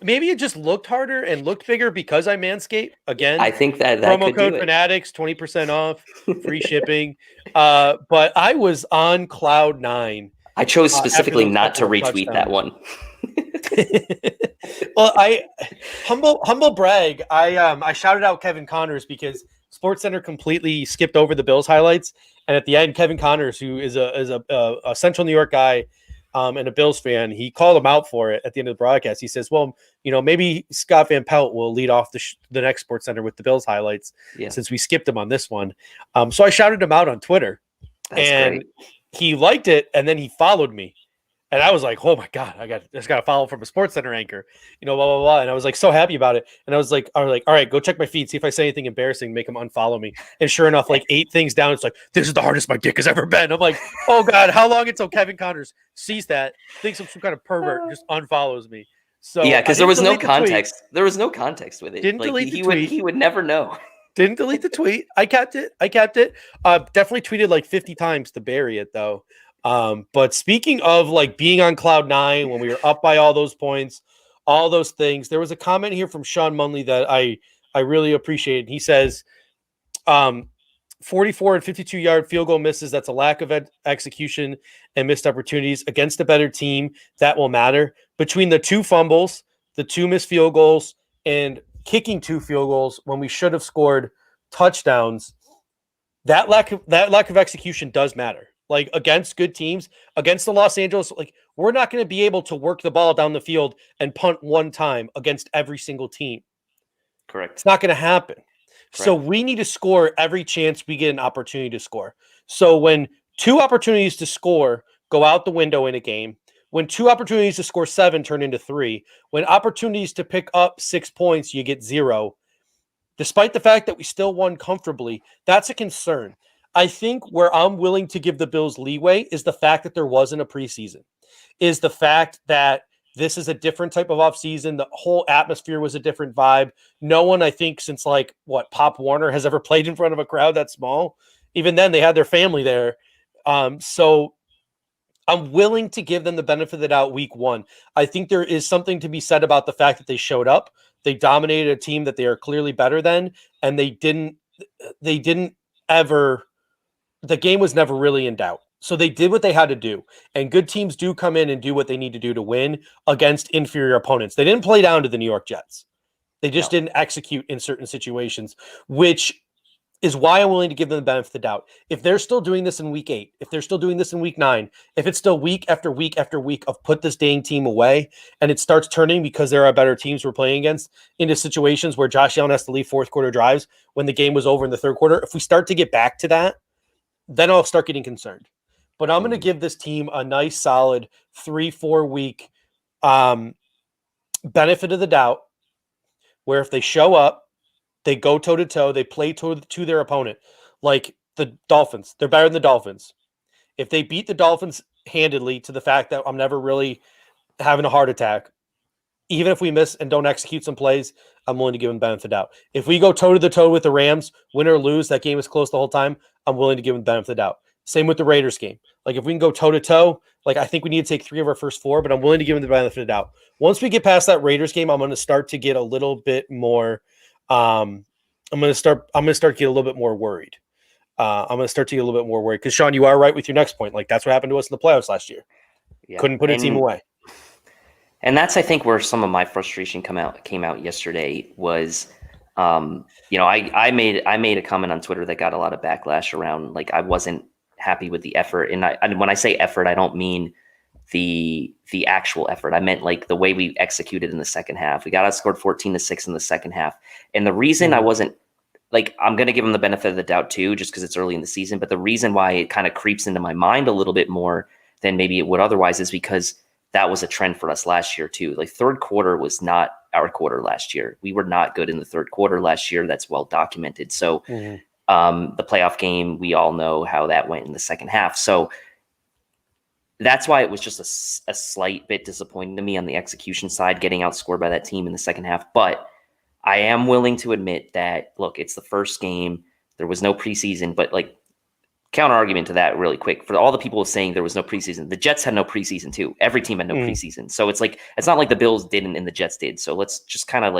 S2: Maybe it just looked harder and looked bigger because I Manscaped. Again,
S1: I think that
S2: promo code Fanatics, 20% off, free shipping. But I was on cloud 9.
S1: I chose specifically not to retweet that one.
S2: Well, I humble brag. I shouted out Kevin Connors because SportsCenter completely skipped over the Bills highlights, and at the end, Kevin Connors, who is a Central New York guy and a Bills fan, he called him out for it at the end of the broadcast. He says, "Well, maybe Scott Van Pelt will lead off the next SportsCenter with the Bills highlights since we skipped him on this one." So I shouted him out on Twitter, and he liked it, and then he followed me. And I was like, oh my God, I just got to follow from a SportsCenter anchor, blah, blah, blah. And I was like, so happy about it. And I was like, all right, go check my feed. See if I say anything embarrassing, make him unfollow me. And sure enough, like 8 things down, it's like, this is the hardest my dick has ever been. I'm like, oh God, how long until Kevin Connors sees that, thinks I'm some kind of pervert, and just unfollows me. So
S1: yeah, because there was no context. There was no context with it.
S2: Didn't delete the tweet.
S1: He would never know.
S2: Didn't delete the tweet. I kept it. Definitely tweeted like 50 times to bury it though. But speaking of like being on cloud 9 when we were up by all those points, all those things, there was a comment here from Sean Munley that I really appreciate. He says, 44 and 52-yard field goal misses. That's a lack of execution and missed opportunities against a better team. That will matter. Between the 2 fumbles, the 2 missed field goals, and kicking 2 field goals when we should have scored touchdowns, that lack of execution does matter. Like against good teams, against the Los Angeles, like we're not going to be able to work the ball down the field and punt one time against every single team.
S1: Correct.
S2: It's not going to happen. Correct. So we need to score every chance we get an opportunity to score. So when 2 opportunities to score go out the window in a game, when 2 opportunities to score 7 turn into 3, when opportunities to pick up 6 points, you get 0. Despite the fact that we still won comfortably, that's a concern. I think where I'm willing to give the Bills leeway is the fact that there wasn't a preseason, is the fact that this is a different type of offseason. The whole atmosphere was a different vibe. No one, I think, since Pop Warner has ever played in front of a crowd that small. Even then, they had their family there. So I'm willing to give them the benefit of the doubt week 1. I think there is something to be said about the fact that they showed up. They dominated a team that they are clearly better than, and the game was never really in doubt. So they did what they had to do. And good teams do come in and do what they need to do to win against inferior opponents. They didn't play down to the New York Jets. They just didn't execute in certain situations, which is why I'm willing to give them the benefit of the doubt. If they're still doing this in week 8, if they're still doing this in week 9, if it's still week after week after week of put this dang team away, and it starts turning because there are better teams we're playing against into situations where Josh Allen has to leave fourth quarter drives when the game was over in the third quarter, if we start to get back to that, then I'll start getting concerned. But I'm going to give this team a nice solid 3-4 week benefit of the doubt, where if they show up, they go toe-to-toe, they play to their opponent. Like the Dolphins, they're better than the Dolphins. If they beat the Dolphins handedly to the fact that I'm never really having a heart attack, even if we miss and don't execute some plays, I'm willing to give them benefit of the doubt. If we go toe-to-toe with the Rams, win or lose, that game is close the whole time, I'm willing to give them benefit of the doubt. Same with the Raiders game. Like if we can go toe-to-toe, I think we need to take 3 of our first 4, but I'm willing to give them the benefit of the doubt. Once we get past that Raiders game, I'm going to start to get a little bit more I'm going to start to get a little bit more worried. Because Sean, you are right with your next point. That's what happened to us in the playoffs last year. Yeah. Couldn't put a team away.
S1: And that's, I think, where some of my frustration came out yesterday was, I made a comment on Twitter that got a lot of backlash around, I wasn't happy with the effort. And when I say effort, I don't mean the actual effort. I meant the way we executed in the second half. We got outscored 14-6 in the second half. And the reason I wasn't I'm going to give them the benefit of the doubt too, just because it's early in the season. But the reason why it kind of creeps into my mind a little bit more than maybe it would otherwise is because that was a trend for us last year too. Third quarter was not our quarter last year. We were not good in the third quarter last year. That's well documented. So the playoff game, we all know how that went in the second half. So that's why it was just a slight bit disappointing to me on the execution side, getting outscored by that team in the second half. But I am willing to admit that, look, it's the first game. There was no preseason, but counter argument to that really quick. For all the people saying there was no preseason, the Jets had no preseason too. Every team had no preseason. So it's it's not like the Bills didn't and the Jets did. So let's just kind of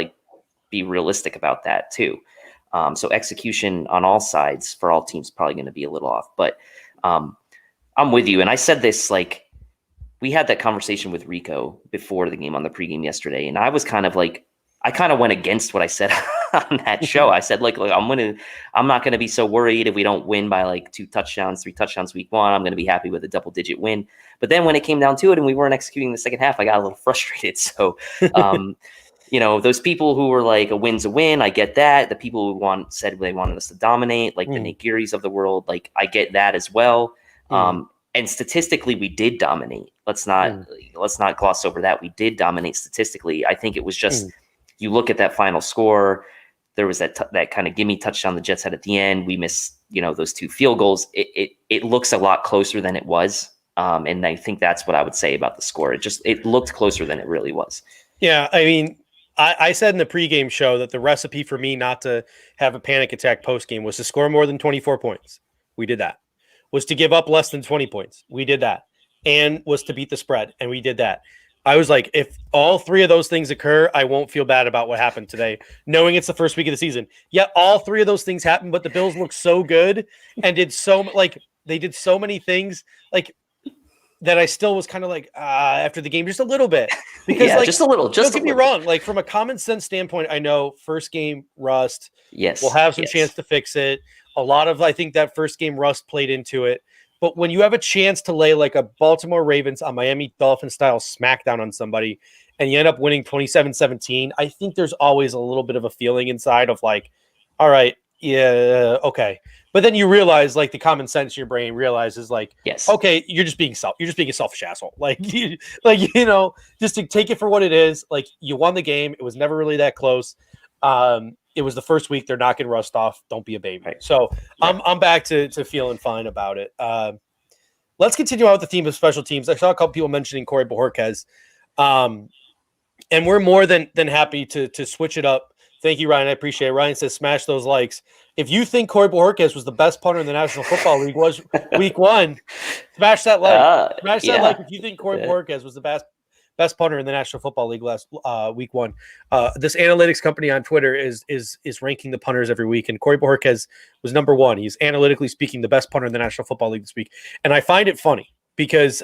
S1: be realistic about that too. So execution on all sides for all teams probably going to be a little off, but I'm with you. And I said this, we had that conversation with Rico before the game on the pregame yesterday. And I was kind of I kind of went against what I said on that show. I said, I'm not going to be so worried if we don't win by 2 touchdowns, 3 touchdowns week 1. I'm going to be happy with a double-digit win. But then when it came down to it and we weren't executing the second half, I got a little frustrated. So, those people who were a win's a win, I get that. The people who said they wanted us to dominate, the Nate Gearys of the world, I get that as well. And statistically, we did dominate. Let's not gloss over that. We did dominate statistically. I think it was just you look at that final score. There was that kind of gimme touchdown the Jets had at the end. We missed those 2 field goals. It looks a lot closer than it was, and I think that's what I would say about the score. It looked closer than it really was.
S2: Yeah, I mean, I said in the pregame show that the recipe for me not to have a panic attack postgame was to score more than 24 points. We did that. Was to give up less than 20 points. We did that. And was to beat the spread. And we did that. I was if all 3 of those things occur, I won't feel bad about what happened today, knowing it's the first week of the season. Yet all 3 of those things happened, but the Bills looked so good and did they did so many things that I still was kind of after the game, just a little bit. Because
S1: just a little.
S2: Don't get me wrong. From a common sense standpoint, I know first game rust.
S1: Yes.
S2: We'll have some chance to fix it. A lot of, I think that first game rust played into it. But when you have a chance to lay a Baltimore Ravens on Miami Dolphins style smackdown on somebody and you end up winning 27-17, I think there's always a little bit of a feeling inside of all right, yeah, okay.
S3: But then you realize, like, the common sense in your brain realizes, like,
S1: Yes.
S3: okay, you're just being a selfish asshole. Like, just to take it for what it is. Like, you won the game. It was never really that close. It was the first week. They're knocking rust off. Don't be a baby.
S1: Right.
S3: So I'm back to feeling fine about it. Let's continue on with the theme of special teams. I saw a couple people mentioning Corey Bojorquez. And we're more than happy to switch it up. Thank you, Ryan. I appreciate it. Ryan says, smash those likes. If you think Corey Bojorquez was the best punter in the National Football League was week one, smash that like. Smash that like if you think Corey Bojorquez was the best punter in the National Football League last week one. This analytics company on Twitter is ranking the punters every week, and Corey Bojorquez was number one. He's analytically speaking the best punter in the National Football League this week. And I find it funny because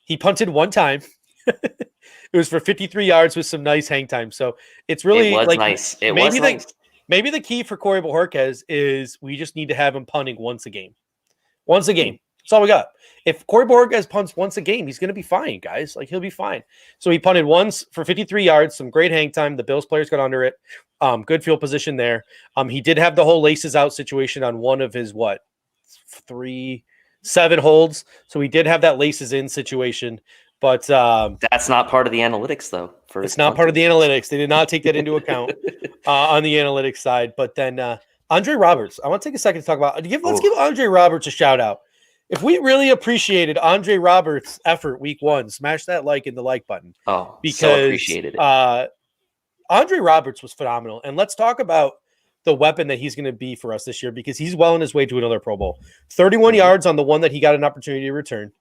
S3: he punted one time. It was for 53 yards with some nice hang time. So it's really
S1: nice.
S3: Maybe the key for Corey Bojorquez is we just need to have him punting once a game. Once a game. That's all we got. If Corey Bojorquez punts once a game, he's going to be fine, guys. Like, he'll be fine. So he punted once for 53 yards, some great hang time. The Bills players got under it. Good field position there. He did have the whole laces out situation on one of his 7 holds. So he did have that laces in situation. But
S1: that's not part of the analytics, though.
S3: It's not part of the analytics. They did not take that into account on the analytics side. But then Andre Roberts, I want to take a second to talk about. Let's give Andre Roberts a shout out. If we really appreciated Andre Roberts' effort week one, smash that like and the like button.
S1: Oh, because so appreciated it.
S3: Andre Roberts was phenomenal. And let's talk about the weapon that he's going to be for us this year, because he's well on his way to another Pro Bowl. 31 yards on the one that he got an opportunity to return.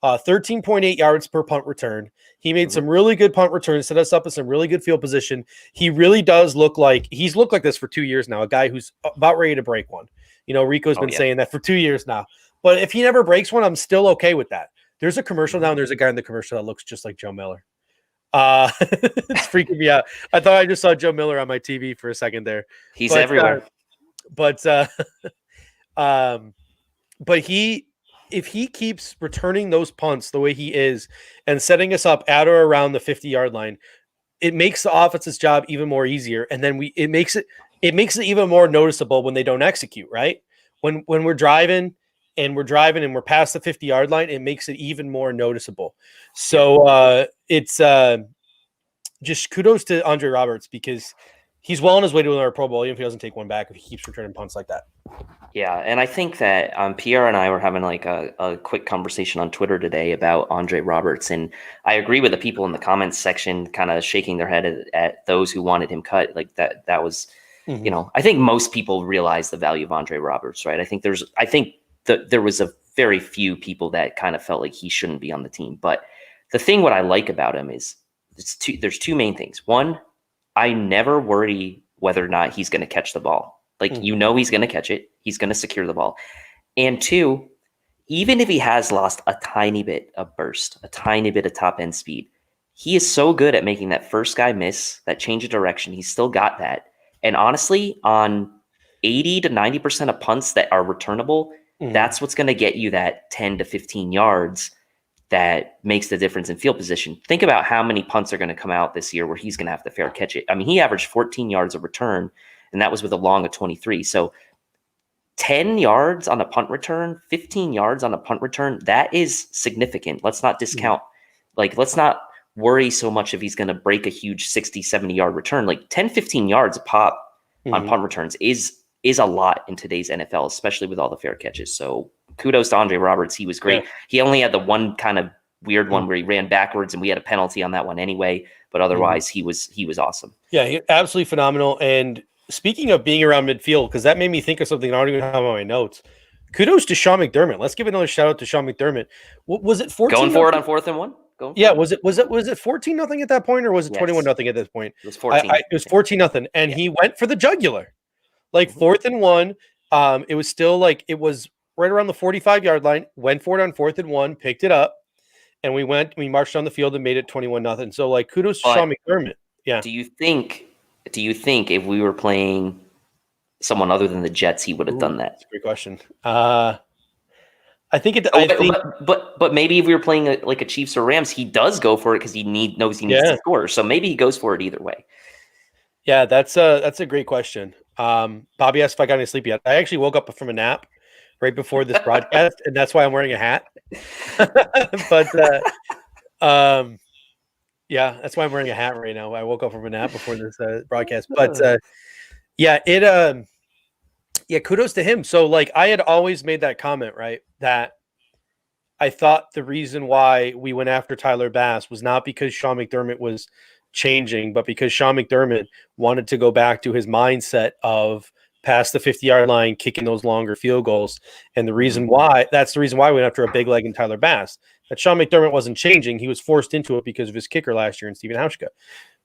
S3: 13.8 yards per punt return. He made some really good punt returns, set us up in some really good field position. He really does look like he's looked like this for 2 years now, a guy who's about ready to break one. Rico's been saying that for 2 years now. But if he never breaks one, I'm still okay with that. There's a commercial now, and there's a guy in the commercial that looks just like Joe Miller. It's freaking me out. I thought I just saw Joe Miller on my TV for a second there.
S1: He's everywhere.
S3: But if he keeps returning those punts the way he is and setting us up at or around the 50-yard line, it makes the offense's job even more easier. And then it makes it even more noticeable when they don't execute, right? When we're driving and we're past the 50-yard line, it makes it even more noticeable. So it's just kudos to Andre Roberts, because he's well on his way to another Pro Bowl, even if he doesn't take one back, if he keeps returning punts like that.
S1: Yeah, and I think that Pierre and I were having like a quick conversation on Twitter today about Andre Roberts, and I agree with the people in the comments section kind of shaking their head at those who wanted him cut. Like that was, I think most people realize the value of Andre Roberts, right? I think there was a very few people that kind of felt like he shouldn't be on the team. But the thing what I like about him is there's two main things. One, I never worry whether or not he's going to catch the ball. Like, he's going to catch it. He's going to secure the ball. And two, even if he has lost a tiny bit of burst, a tiny bit of top end speed, he is so good at making that first guy miss, that change of direction. He's still got that. And honestly, on 80 to 90% of punts that are returnable, that's what's going to get you that 10 to 15 yards that makes the difference in field position. Think about how many punts are going to come out this year where he's going to have to fair catch it. I mean, he averaged 14 yards of return, and that was with a long of 23. So 10 yards on a punt return, 15 yards on a punt return, that is significant. Let's not discount, let's not worry so much if he's going to break a huge 60, 70-yard return. Like 10, 15 yards a pop on punt returns is a lot in today's NFL, especially with all the fair catches. So kudos to Andre Roberts. He was great. Yeah. He only had the one kind of weird one where he ran backwards, and we had a penalty on that one anyway. But otherwise, he was awesome.
S3: Yeah, he absolutely phenomenal. And speaking of being around midfield, because that made me think of something I don't even have on my notes. Kudos to Sean McDermott. Let's give another shout out to Sean McDermott. Was it 14?
S1: Going for it on 4th and 1?
S3: Yeah, was it 14-0 at that point, or was it 21-0 at this point?
S1: It was 14.
S3: It was 14-0, and he went for the jugular, like 4th and 1. It was still it was right around the 45-yard line. Went for it on 4th and 1, picked it up, and we marched on the field and made it 21-0. So kudos to Sean McDermott. Yeah.
S1: Do you think if we were playing someone other than the Jets, he would have done that?
S3: That's a great question. I think it.
S1: But maybe if we were playing a Chiefs or Rams, he does go for it because he knows he needs to score. So maybe he goes for it either way.
S3: Yeah, that's a great question. Bobby asked if I got any sleep yet. I actually woke up from a nap right before this broadcast, and that's why I'm wearing a hat. But yeah, that's why I'm wearing a hat right now. I woke up from a nap before this broadcast. But yeah, kudos to him. So like I had always made that comment, right? That I thought the reason why we went after Tyler Bass was not because Sean McDermott was changing, but because Sean McDermott wanted to go back to his mindset of past the 50-yard line, kicking those longer field goals. And the reason why, that's the reason why we went after a big leg in Tyler Bass. That Sean McDermott wasn't changing. He was forced into it because of his kicker last year in Steven Hauschka.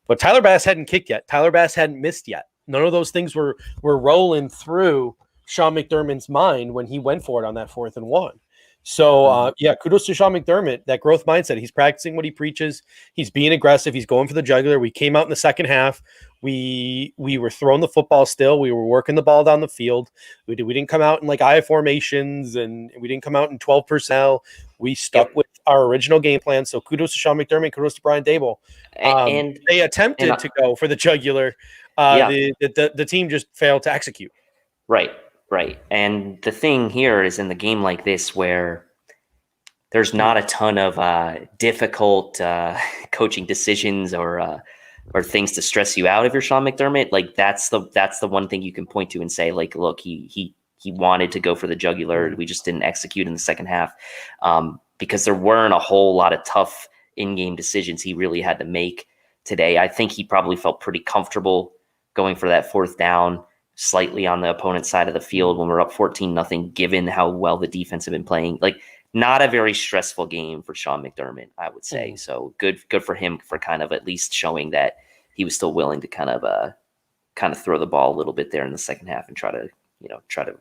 S3: But Tyler Bass hadn't kicked yet. Tyler Bass hadn't missed yet. None of those things were rolling through Sean McDermott's mind when he went for it on that 4th and 1. So, kudos to Sean McDermott, that growth mindset. He's practicing what he preaches. He's being aggressive. He's going for the jugular. We came out in the second half. We were throwing the football still. We were working the ball down the field. We didn't come out in like I formations, and we didn't come out in 12 personnel. We stuck with our original game plan. So kudos to Sean McDermott. Kudos to Brian Dable. And they attempted to go for the jugular. The team just failed to execute.
S1: Right. And the thing here is in the game like this where there's not a ton of difficult coaching decisions or things to stress you out if you're Sean McDermott. Like that's the one thing you can point to and say, like, look, he wanted to go for the jugular. We just didn't execute in the second half because there weren't a whole lot of tough in-game decisions he really had to make today. I think he probably felt pretty comfortable going for that 4th down slightly on the opponent's side of the field when we're up 14-0, given how well the defense had been playing. Like, not a very stressful game for Sean McDermott, I would say. So good for him for kind of at least showing that he was still willing to kind of throw the ball a little bit there in the second half and try to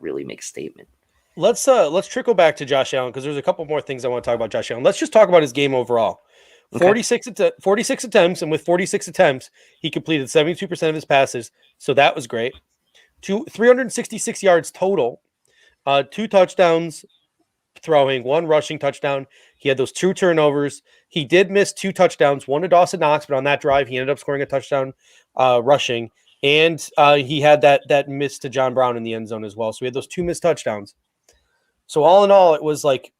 S1: really make a statement.
S3: Let's trickle back to Josh Allen because there's a couple more things I want to talk about Josh Allen. Let's just talk about his game overall. Okay. 46 attempts, and with 46 attempts, he completed 72% of his passes. So that was great. 366 yards total, 2 touchdowns throwing, 1 rushing touchdown. He had those 2 turnovers. He did miss 2 touchdowns, 1 to Dawson Knox, but on that drive, he ended up scoring a touchdown rushing. And he had that miss to John Brown in the end zone as well. So we had those 2 missed touchdowns. So all in all, it was like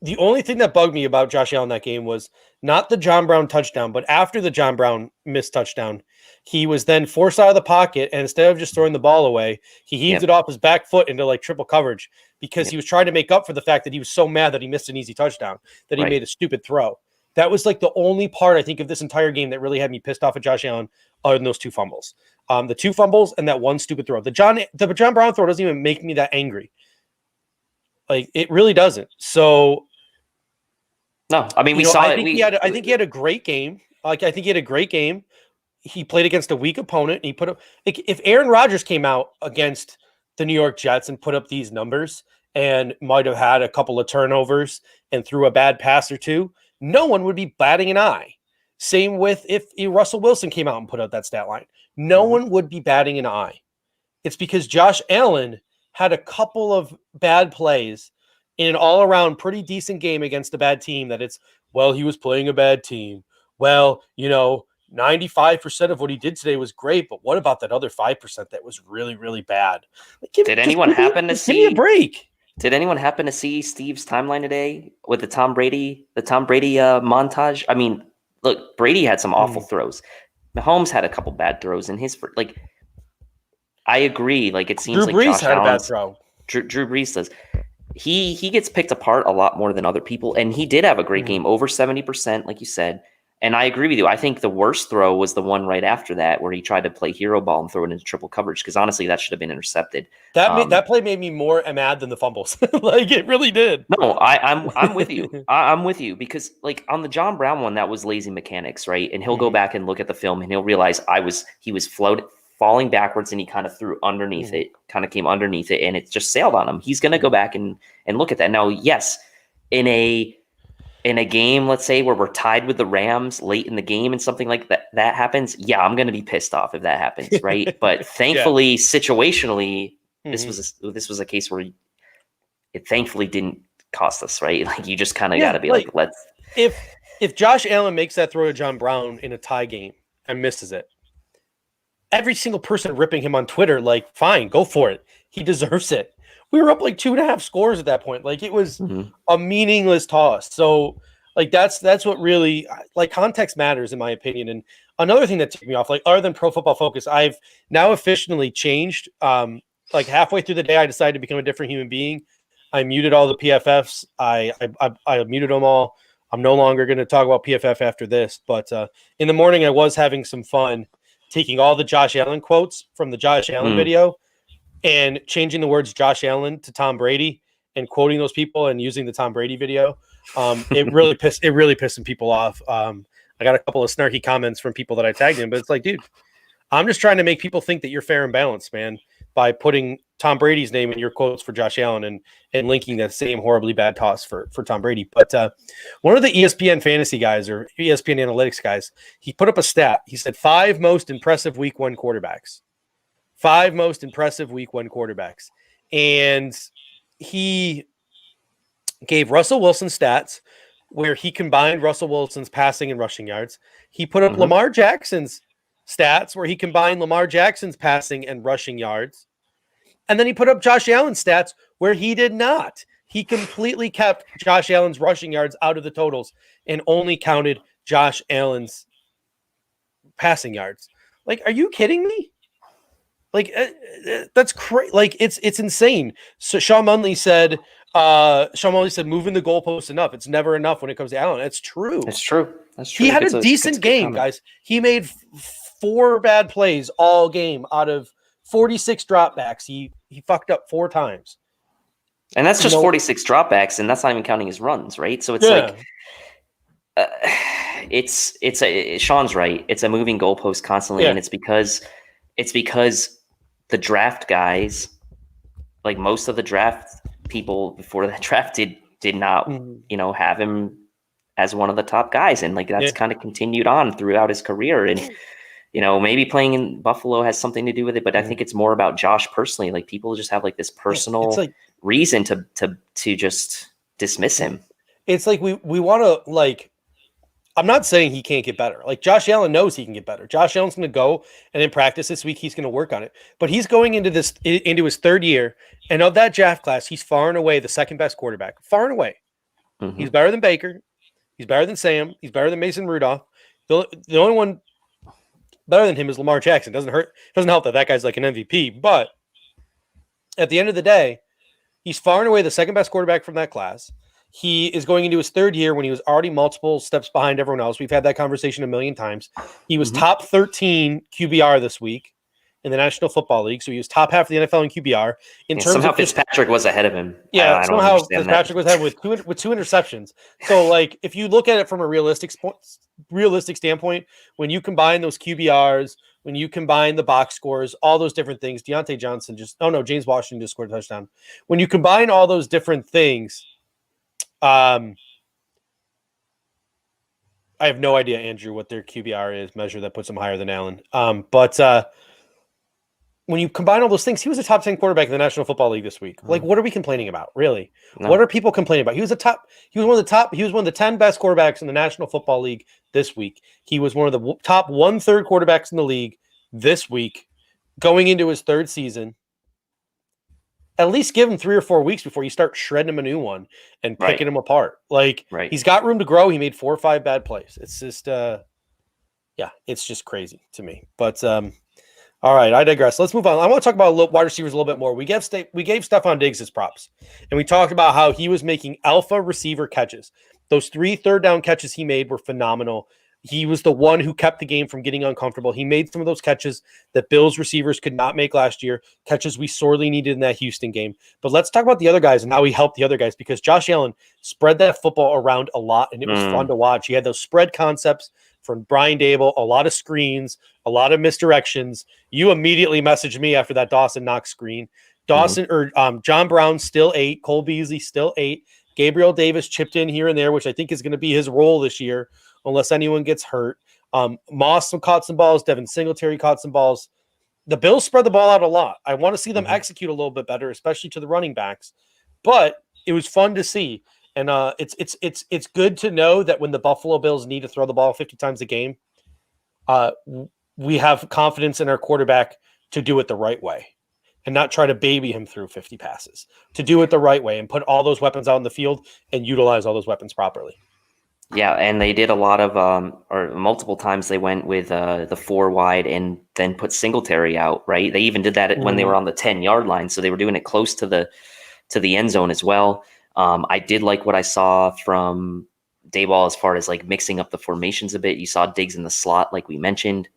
S3: the only thing that bugged me about Josh Allen that game was not the John Brown touchdown, but after the John Brown missed touchdown, he was then forced out of the pocket, and instead of just throwing the ball away, he heaved it off his back foot into like triple coverage because he was trying to make up for the fact that he was so mad that he missed an easy touchdown, that he made a stupid throw. That was like the only part I think of this entire game that really had me pissed off at Josh Allen other than those 2 fumbles. The 2 fumbles and that 1 stupid throw. The John Brown throw doesn't even make me that angry. Like, it really doesn't. So
S1: no, I mean, I
S3: think he had a great game. Like, I think he had a great game. He played against a weak opponent. And he put up, like, if Aaron Rodgers came out against the New York Jets and put up these numbers and might have had a couple of turnovers and threw a bad pass or 2, no one would be batting an eye. Same with if Russell Wilson came out and put out that stat line. No one would be batting an eye. It's because Josh Allen had a couple of bad plays in an all-around pretty decent game against a bad team that it's, well, he was playing a bad team. Well, 95% of what he did today was great, but what about that other 5% that was really, really bad? Like,
S1: Did anyone happen to see?
S3: Give me a break.
S1: Did anyone happen to see Steve's timeline today with the Tom Brady montage? I mean, look, Brady had some awful throws. Mahomes had a couple bad throws in his like. I agree. Like, it seems
S3: Drew Brees
S1: Josh
S3: had
S1: Allen's,
S3: a bad throw.
S1: Drew Brees does. He gets picked apart a lot more than other people, and he did have a great game, over 70%, like you said. And I agree with you. I think the worst throw was the one right after that where he tried to play hero ball and throw it into triple coverage because honestly, that should have been intercepted.
S3: That play made me more mad than the fumbles. Like, it really did.
S1: No, I'm with you. I'm with you because, like, on the John Brown one, that was lazy mechanics, right? And he'll go back and look at the film and he'll realize he was falling backwards and he kind of threw underneath it, kind of came underneath it, and it just sailed on him. He's going to go back and look at that. Now, yes, in a game, let's say, where we're tied with the Rams late in the game and something like that happens, yeah, I'm going to be pissed off if that happens, right? But thankfully, situationally, this was a case where it thankfully didn't cost us, right? Like, you just kind of got to be like, let's.
S3: If Josh Allen makes that throw to John Brown in a tie game and misses it, every single person ripping him on Twitter, like, fine, go for it. He deserves it. We were up like 2.5 scores at that point. Like, it was a meaningless toss. So, like, that's what really, like, context matters, in my opinion. And another thing that took me off, like, other than Pro Football Focus, I've now officially changed. Like, halfway through the day, I decided to become a different human being. I muted all the PFFs. I muted them all. I'm no longer going to talk about PFF after this. But in the morning, I was having some fun taking all the Josh Allen quotes from the Josh Allen video and changing the words Josh Allen to Tom Brady and quoting those people and using the Tom Brady video. It really pissed some people off. I got a couple of snarky comments from people that I tagged in, but it's like, dude, I'm just trying to make people think that you're fair and balanced, man, by putting Tom Brady's name in your quotes for Josh Allen and linking that same horribly bad toss for Tom Brady. But one of the ESPN fantasy guys or ESPN analytics guys, he put up a stat. He said 5 most impressive week 1 quarterbacks. 5 most impressive week 1 quarterbacks. And he gave Russell Wilson stats where he combined Russell Wilson's passing and rushing yards. He put up Lamar Jackson's stats where he combined Lamar Jackson's passing and rushing yards. And then he put up Josh Allen's stats where he did not. He completely kept Josh Allen's rushing yards out of the totals and only counted Josh Allen's passing yards. Like, are you kidding me? Like, that's crazy. Like, it's insane. So Sean Munley said moving the goalposts enough. It's never enough when it comes to Allen. That's true.
S1: It's true. That's true.
S3: He had a decent game, guys. He made 4 bad plays all game out of 46 dropbacks. He fucked up 4 times.
S1: And that's just 46 dropbacks, and that's not even counting his runs, right? So it's like Sean's right. It's a moving goalpost constantly, and it's because the draft guys, like most of the draft people before that draft did not, have him as one of the top guys. And like that's kind of continued on throughout his career. And, maybe playing in Buffalo has something to do with it, but I think it's more about Josh personally. Like people just have like this personal reason to just dismiss him.
S3: It's like we want to like, I'm not saying he can't get better. Like Josh Allen knows he can get better. Josh Allen's going to go and in practice this week, he's going to work on it, but he's going into his 3rd year. And of that draft class, he's far and away the second best quarterback, far and away. He's better than Baker. He's better than Sam. He's better than Mason Rudolph. The only one better than him is Lamar Jackson. Doesn't help that guy's like an MVP, but at the end of the day, he's far and away the second best quarterback from that class. He is going into his 3rd year when he was already multiple steps behind everyone else. We've had that conversation a million times. He was top 13 QBR this week in the National Football League. So he was top half of the NFL in QBR.
S1: Somehow Fitzpatrick was ahead of him.
S3: Yeah, somehow Fitzpatrick was ahead with 2 interceptions. So like if you look at it from a realistic standpoint, when you combine those QBRs, when you combine the box scores, all those different things, James Washington just scored a touchdown. When you combine all those different things, I have no idea, Andrew, what their QBR is measure that puts them higher than Allen. But when you combine all those things, he was a top 10 quarterback in the National Football League this week. Like, what are we complaining about? Really? No. What are people complaining about? He was one of the 10 best quarterbacks in the National Football League this week. He was one of the top 1/3 quarterbacks in the league this week, going into his 3rd season. At least give him 3 or 4 weeks before you start shredding him a new one and picking him apart. Like, he's got room to grow. He made 4 or 5 bad plays. It's just, it's just crazy to me. But, all right, I digress. Let's move on. I want to talk about wide receivers a little bit more. We gave Stefon Diggs his props, and we talked about how he was making alpha receiver catches. Those 3 third down catches he made were phenomenal. He was the one who kept the game from getting uncomfortable. He made some of those catches that Bills receivers could not make last year, catches we sorely needed in that Houston game. But let's talk about the other guys and how he helped the other guys, because Josh Allen spread that football around a lot, and it was fun to watch. He had those spread concepts from Brian Dable, a lot of screens, a lot of misdirections. You immediately messaged me after that Dawson Knox screen. John Brown still 8, Cole Beasley still 8, Gabriel Davis chipped in here and there, which I think is going to be his role this year, unless anyone gets hurt. Moss caught some balls. Devin Singletary caught some balls. The Bills spread the ball out a lot. I want to see them execute a little bit better, especially to the running backs. But it was fun to see. And it's good to know that when the Buffalo Bills need to throw the ball 50 times a game, we have confidence in our quarterback to do it the right way and not try to baby him through 50 passes, to do it the right way and put all those weapons out in the field and utilize all those weapons properly.
S1: Yeah, and they did a lot of, or multiple times they went with the 4 wide and then put Singletary out, right? They even did that when they were on the 10-yard line, so they were doing it close to the end zone as well. I did like what I saw from Dayball as far as like mixing up the formations a bit. You saw Diggs in the slot, like we mentioned,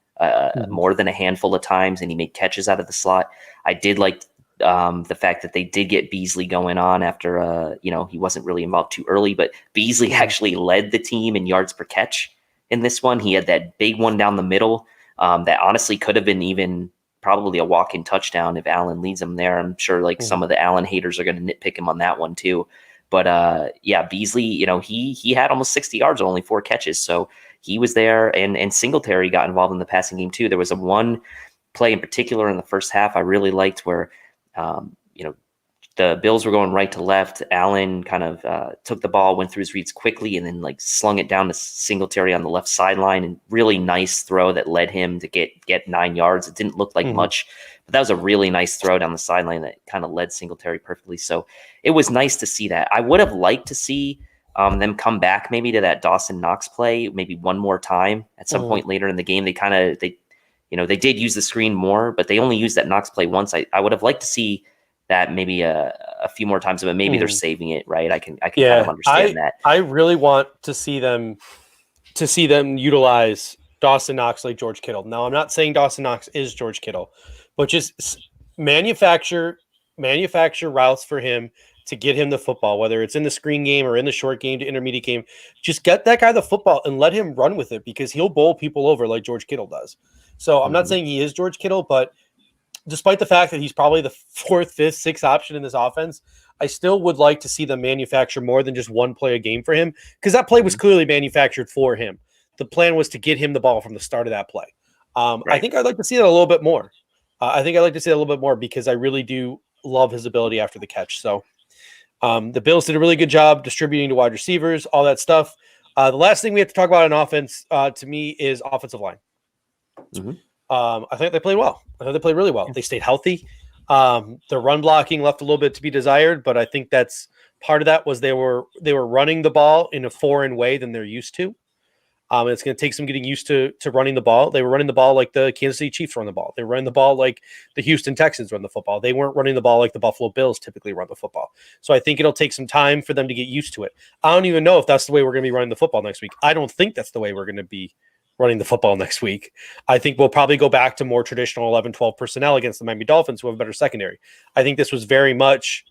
S1: more than a handful of times, and he made catches out of the slot. I did like the fact that they did get Beasley going on after, he wasn't really involved too early, but Beasley actually led the team in yards per catch in this one. He had that big one down the middle that honestly could have been even probably a walk-in touchdown if Allen leads them there. I'm sure like some of the Allen haters are going to nitpick him on that one too. But Beasley, he had almost 60 yards, only 4 catches. So he was there, and Singletary got involved in the passing game too. There was a one play in particular in the first half I really liked where, the Bills were going right to left. Allen kind of took the ball, went through his reads quickly, and then like slung it down to Singletary on the left sideline, and really nice throw that led him to get 9 yards. It didn't look like much, but that was a really nice throw down the sideline that kind of led Singletary perfectly. So it was nice to see that. I would have liked to see them come back maybe to that Dawson Knox play, maybe one more time at some point later in the game. They did use the screen more, but they only used that Knox play once. I would have liked to see that maybe a few more times, but maybe they're saving it, right? I can kind of understand that.
S3: I really want to see them utilize Dawson Knox like George Kittle. Now, I'm not saying Dawson Knox is George Kittle, but just manufacture routes for him to get him the football, whether it's in the screen game or in the short game to intermediate game. Just get that guy the football and let him run with it, because he'll bowl people over like George Kittle does. So I'm not saying he is George Kittle, but despite the fact that he's probably the 4th, 5th, 6th option in this offense, I still would like to see them manufacture more than just one play a game for him, because that play was clearly manufactured for him. The plan was to get him the ball from the start of that play. Right. I think I'd like to see that a little bit more. Because I really do love his ability after the catch. So the Bills did a really good job distributing to wide receivers, all that stuff. The last thing we have to talk about in offense, to me, is offensive line. I think they played well. I think they played really well. They stayed healthy. The run blocking left a little bit to be desired, but I think that's part of that was they were running the ball in a foreign way than they're used to. And it's going to take some getting used to running the ball. They were running the ball like the Kansas City Chiefs run the ball. They were running the ball like the Houston Texans run the football. They weren't running the ball like the Buffalo Bills typically run the football. So I think it'll take some time for them to get used to it. I don't even know if that's the way we're going to be running the football next week. I don't think that's the way we're going to be running the football next week. I think we'll probably go back to more traditional 11-12 personnel against the Miami Dolphins, who have a better secondary. I think this was very much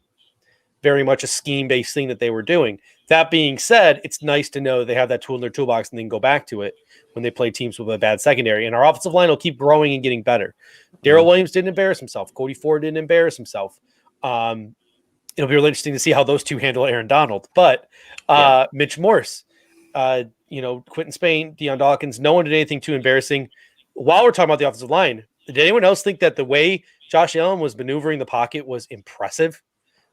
S3: a scheme-based thing that they were doing. That being said, it's nice to know they have that tool in their toolbox and then go back to it when they play teams with a bad secondary. And our offensive line will keep growing and getting better. Darrell Williams didn't embarrass himself. Cody Ford didn't embarrass himself. It'll be really interesting to see how those two handle Aaron Donald. But Mitch Morse, Quentin Spain, Deion Dawkins, no one did anything too embarrassing. While we're talking about the offensive line, did anyone else think that the way Josh Allen was maneuvering the pocket was impressive?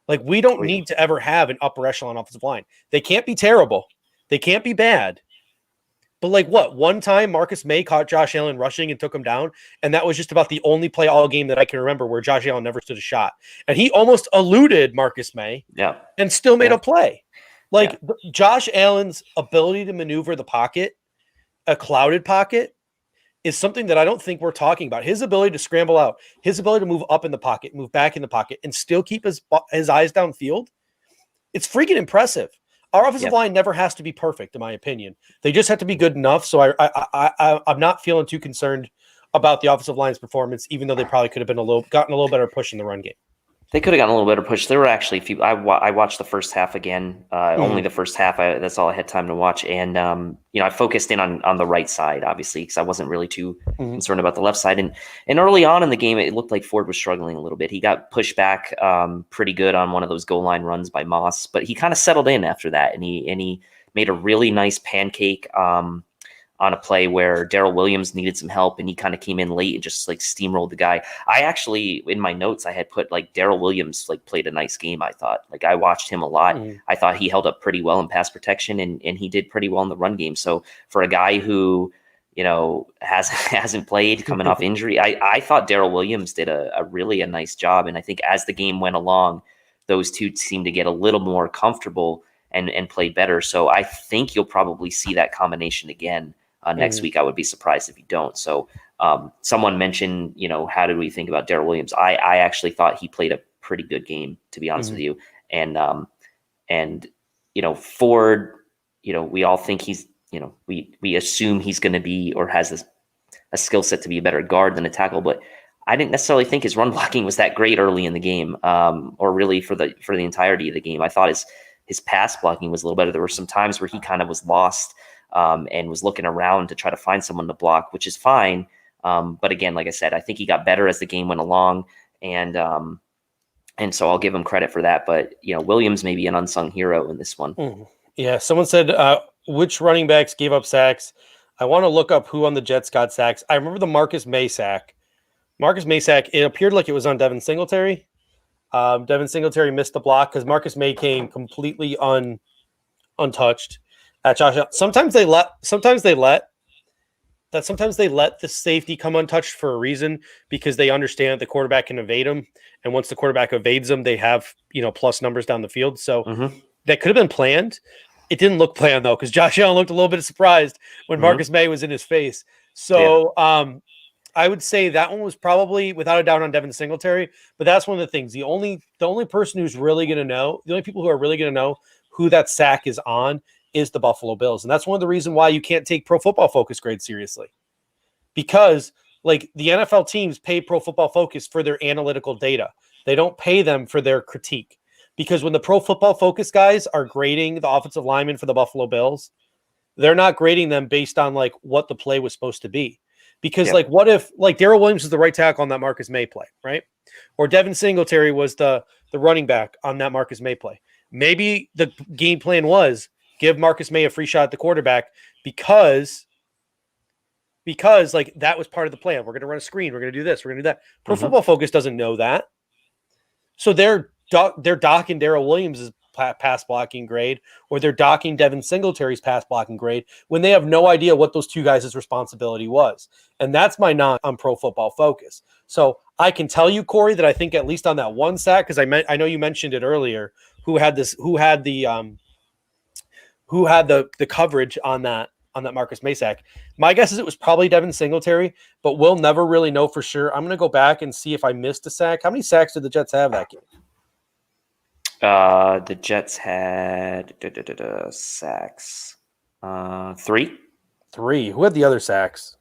S3: Like, we don't need to ever have an upper echelon offensive line. They can't be terrible. They can't be bad. But like what? One time Marcus May caught Josh Allen rushing and took him down, and that was just about the only play all game that I can remember where Josh Allen never stood a shot. And he almost eluded Marcus May and still made a play. Like Josh Allen's ability to maneuver the pocket, a clouded pocket, is something that I don't think we're talking about. His ability to scramble out, his ability to move up in the pocket, move back in the pocket, and still keep his eyes downfield, it's freaking impressive. Our offensive line never has to be perfect, in my opinion. They just have to be good enough. So I'm not feeling too concerned about the offensive line's performance, even though they probably could have been gotten a little better push in the run game.
S1: They could have gotten a little better push. There were actually a few. I watched the first half again, only the first half. That's all I had time to watch. And, I focused in on the right side, obviously, because I wasn't really too concerned about the left side. And early on in the game, it looked like Ford was struggling a little bit. He got pushed back pretty good on one of those goal line runs by Moss, but he kind of settled in after that. And he made a really nice pancake on a play where Darrell Williams needed some help, and he kind of came in late and just like steamrolled the guy. I actually, in my notes, I had put like Darrell Williams like played a nice game. I thought, like, I watched him a lot. I thought he held up pretty well in pass protection, and he did pretty well in the run game. So for a guy who, hasn't played coming off injury. I thought Darrell Williams did a really nice job, and I think as the game went along, those two seemed to get a little more comfortable and played better. So I think you'll probably see that combination again next week. I would be surprised if you don't. So someone mentioned, how did we think about Darrell Williams? I actually thought he played a pretty good game, to be honest with you. And Ford, we all think he's, we assume he's going to be or has a skill set to be a better guard than a tackle, but I didn't necessarily think his run blocking was that great early in the game, or really for the entirety of the game. I thought his pass blocking was a little better. There were some times where he kind of was lost and was looking around to try to find someone to block, which is fine. But again, like I said, I think he got better as the game went along, and so I'll give him credit for that. But Williams may be an unsung hero in this one.
S3: Yeah, someone said which running backs gave up sacks. I want to look up who on the Jets got sacks. I remember the Marcus May sack. It appeared like it was on Devin Singletary. Devin Singletary missed the block because Marcus May came completely untouched at Josh Allen. Sometimes they let the safety come untouched for a reason, because they understand the quarterback can evade them, and once the quarterback evades them, they have plus numbers down the field. So that could have been planned. It didn't look planned though, because Josh Allen looked a little bit surprised when Marcus May was in his face. So I would say that one was probably without a doubt on Devin Singletary, but that's one of the things. The only person who's really going to know, the only people who are really going to know who that sack is on is the Buffalo Bills. And that's one of the reasons why you can't take Pro Football Focus grades seriously, because like the NFL teams pay Pro Football Focus for their analytical data. They don't pay them for their critique, because when the Pro Football Focus guys are grading the offensive linemen for the Buffalo Bills, they're not grading them based on like what the play was supposed to be. Because like, what if like Darrell Williams is the right tackle on that Marcus May play, right? Or Devin Singletary was the running back on that Marcus May play. Maybe the game plan was give Marcus May a free shot at the quarterback because like that was part of the plan. We're going to run a screen. We're going to do this. We're going to do that. Pro Football Focus doesn't know that. So they're docking Darrell Williams' pass blocking grade, or they're docking Devin Singletary's pass blocking grade when they have no idea what those two guys' responsibility was. And that's my knock on Pro Football Focus. So I can tell you, Corey, that I think at least on that one sack, because I know you mentioned it earlier, who had the coverage on that Marcus May sack. My guess is it was probably Devin Singletary, but we'll never really know for sure. I'm going to go back and see if I missed a sack. How many sacks did the Jets have that game?
S1: The Jets had sacks. 3.
S3: Who had the other sacks?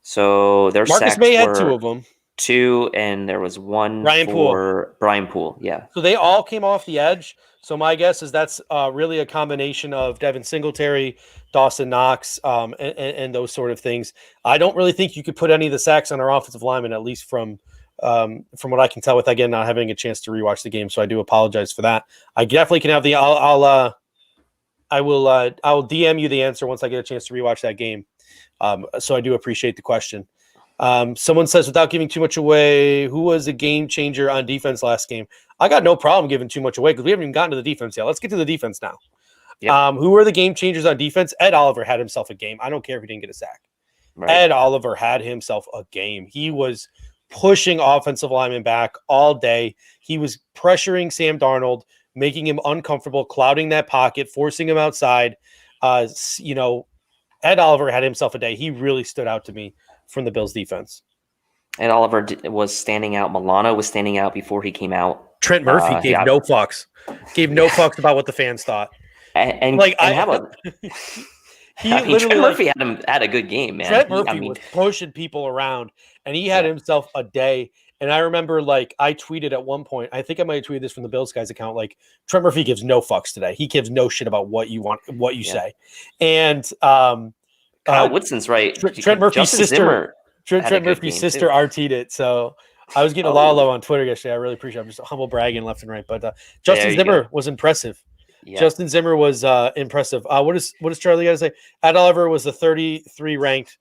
S1: So their
S3: Marcus
S1: sacks
S3: May had
S1: were
S3: 2 of them.
S1: 2, and there was 1
S3: Brian
S1: for Brian Poole. Yeah.
S3: So they all came off the edge. So my guess is that's really a combination of Devin Singletary, Dawson Knox, and those sort of things. I don't really think you could put any of the sacks on our offensive linemen, at least from what I can tell, with again not having a chance to rewatch the game. So I do apologize for that. I definitely can have the. I will DM you the answer once I get a chance to rewatch that game. So I do appreciate the question. Someone says, without giving too much away, who was a game changer on defense last game? I got no problem giving too much away because we haven't even gotten to the defense yet. Let's get to the defense now. Yep. Who were the game changers on defense? Ed Oliver had himself a game. I don't care if he didn't get a sack. Right. Ed Oliver had himself a game. He was pushing offensive linemen back all day. He was pressuring Sam Darnold, making him uncomfortable, clouding that pocket, forcing him outside. Ed Oliver had himself a day. He really stood out to me from the Bills defense.
S1: And Oliver was standing out. Milano was standing out before he came out.
S3: Trent Murphy gave no fucks. Gave no fucks about what the fans thought.
S1: Trent Murphy had a good game, man.
S3: Trent Murphy was pushing people around, and he had himself a day. And I remember, like, I tweeted at one point, I think I might have tweeted this from the Bills guys account, like, Trent Murphy gives no fucks today. He gives no shit about what you want, what you say. And
S1: Kyle Woodson's right.
S3: Trent Murphy's sister. Trent Murphy's sister RT'd it. So I was getting a lot of love on Twitter yesterday. I really appreciate it. I'm just humble bragging left and right. But Justin Zimmer was impressive. Yeah. Justin Zimmer was impressive. What does Charlie got to say? Ed Oliver was the 32nd ranked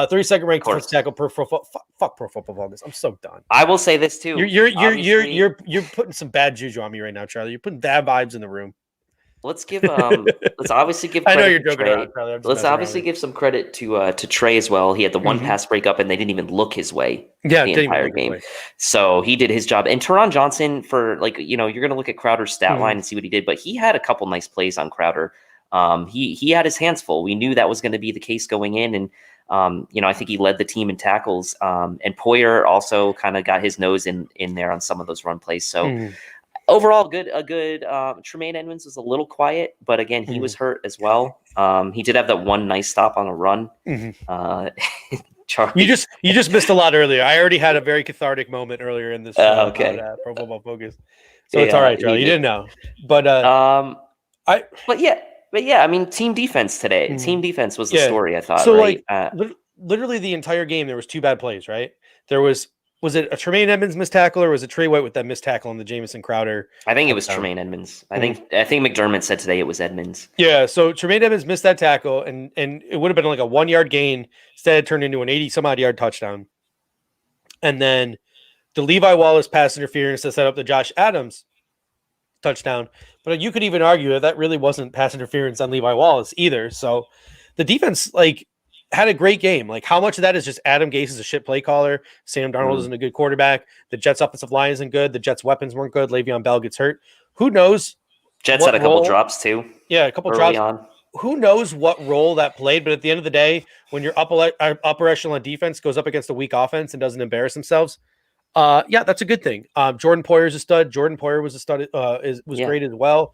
S3: defensive tackle per fuck Pro Football Focus. I'm so done.
S1: I will say this too.
S3: You're putting some bad juju on me right now, Charlie. You're putting bad vibes in the room.
S1: let's obviously give
S3: I know
S1: credit
S3: you're
S1: to
S3: joking
S1: Trey.
S3: around, Charlie. I'm just
S1: Let's
S3: messing
S1: obviously
S3: around.
S1: give some credit to Trey as well. He had the one
S3: Mhm.
S1: pass breakup and they didn't even look his way
S3: Yeah,
S1: the
S3: didn't even
S1: entire
S3: look his
S1: game.
S3: way.
S1: So he did his job. And Teron Johnson, for you're going to look at Crowder's stat
S3: Mhm.
S1: line and see what he did, but he had a couple nice plays on Crowder. He had his hands full. We knew that was going to be the case going in, and I think he led the team in tackles. And Poyer also kind of got his nose in there on some of those run plays. So
S3: Mhm.
S1: overall, a good. Tremaine Edmonds was a little quiet, but again, he was hurt as well. He did have that one nice stop on a run.
S3: Mhm.
S1: Charlie,
S3: You just missed a lot earlier. I already had a very cathartic moment earlier in this show
S1: okay.
S3: about Pro Football Focus. So it's all right, Charlie.
S1: he
S3: You
S1: did.
S3: didn't know. But
S1: But yeah, I mean, team defense today.
S3: Mhm.
S1: Team defense was the
S3: Yeah.
S1: story, I thought,
S3: So
S1: right?
S3: literally the entire game, there was 2 bad plays, right? There was it a Tremaine Edmonds missed tackle, or was it Trey White with that missed tackle on the Jamison Crowder?
S1: I think it was
S3: touchdown?
S1: Tremaine Edmonds. I think McDermott said today it was Edmonds.
S3: Yeah, so Tremaine Edmonds missed that tackle, and it would have been like a 1-yard gain. Instead, it turned into an 80-some-odd yard touchdown. And then the Levi Wallace pass interference to set up the Josh Adams touchdown. But you could even argue that really wasn't pass interference on Levi Wallace either. So the defense had a great game. Like, how much of that is just Adam Gase is a shit play caller? Sam Darnold isn't a good quarterback. The Jets' offensive line isn't good. The Jets' weapons weren't good. Le'Veon Bell gets hurt. Who knows?
S1: Jets had a couple drops too.
S3: Yeah, a couple
S1: early
S3: drops.
S1: On.
S3: Who knows what role that played? But at the end of the day, when your upper echelon defense goes up against a weak offense and doesn't embarrass themselves, that's a good thing. Jordan Poyer's a stud. Jordan Poyer was a stud. Was great as well.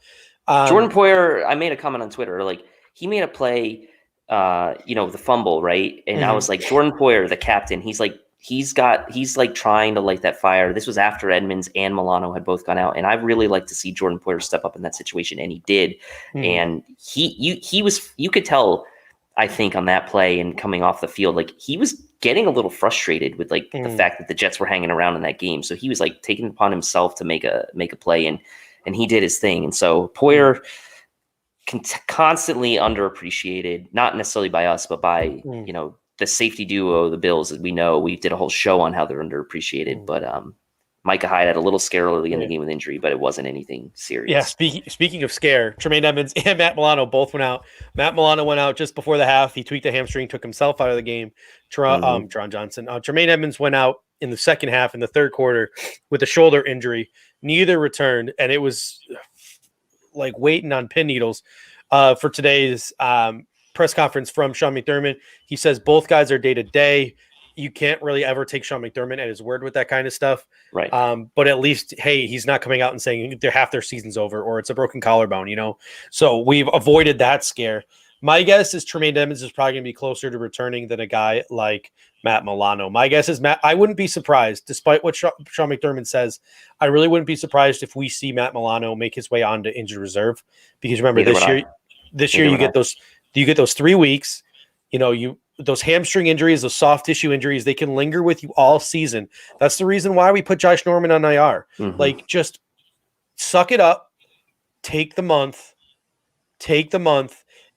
S1: Jordan Poyer, I made a comment on Twitter. Like, he made a play, the fumble, right? And I was like, Jordan Poyer, the captain. He's trying to light that fire. This was after Edmonds and Milano had both gone out, and I really like to see Jordan Poyer step up in that situation, and he did. And he was. You could tell, I think, on that play and coming off the field, like, he was getting a little frustrated with the fact that the Jets were hanging around in that game. So he was taking it upon himself to make a play, and he did his thing. And so Poyer constantly underappreciated, not necessarily by us, but by the safety duo, the Bills. As we know, we did a whole show on how they're underappreciated. But Micah Hyde had a little scare early in the game with injury, but it wasn't anything serious.
S3: Yeah, speaking of scare, Tremaine Edmonds and Matt Milano both went out. Matt Milano went out just before the half. He tweaked a hamstring, took himself out of the game. Teron Johnson. Tremaine Edmonds went out in the second half in the third quarter with a shoulder injury. Neither returned, and it was like waiting on pin needles for today's press conference from Sean McDermott. He says both guys are day to day. You can't really ever take Sean McDermott at his word with that kind of stuff.
S1: Right.
S3: But at least, hey, he's not coming out and saying half their season's over or it's a broken collarbone, So we've avoided that scare. My guess is Tremaine Edmonds is probably going to be closer to returning than a guy like Matt Milano. My guess is I wouldn't be surprised, despite what Sean McDermott says, I really wouldn't be surprised if we see Matt Milano make his way onto injured reserve. Because remember, this year you get those 3 weeks, those hamstring injuries, those soft tissue injuries, they can linger with you all season. That's the reason why we put Josh Norman on IR. Just suck it up, take the month,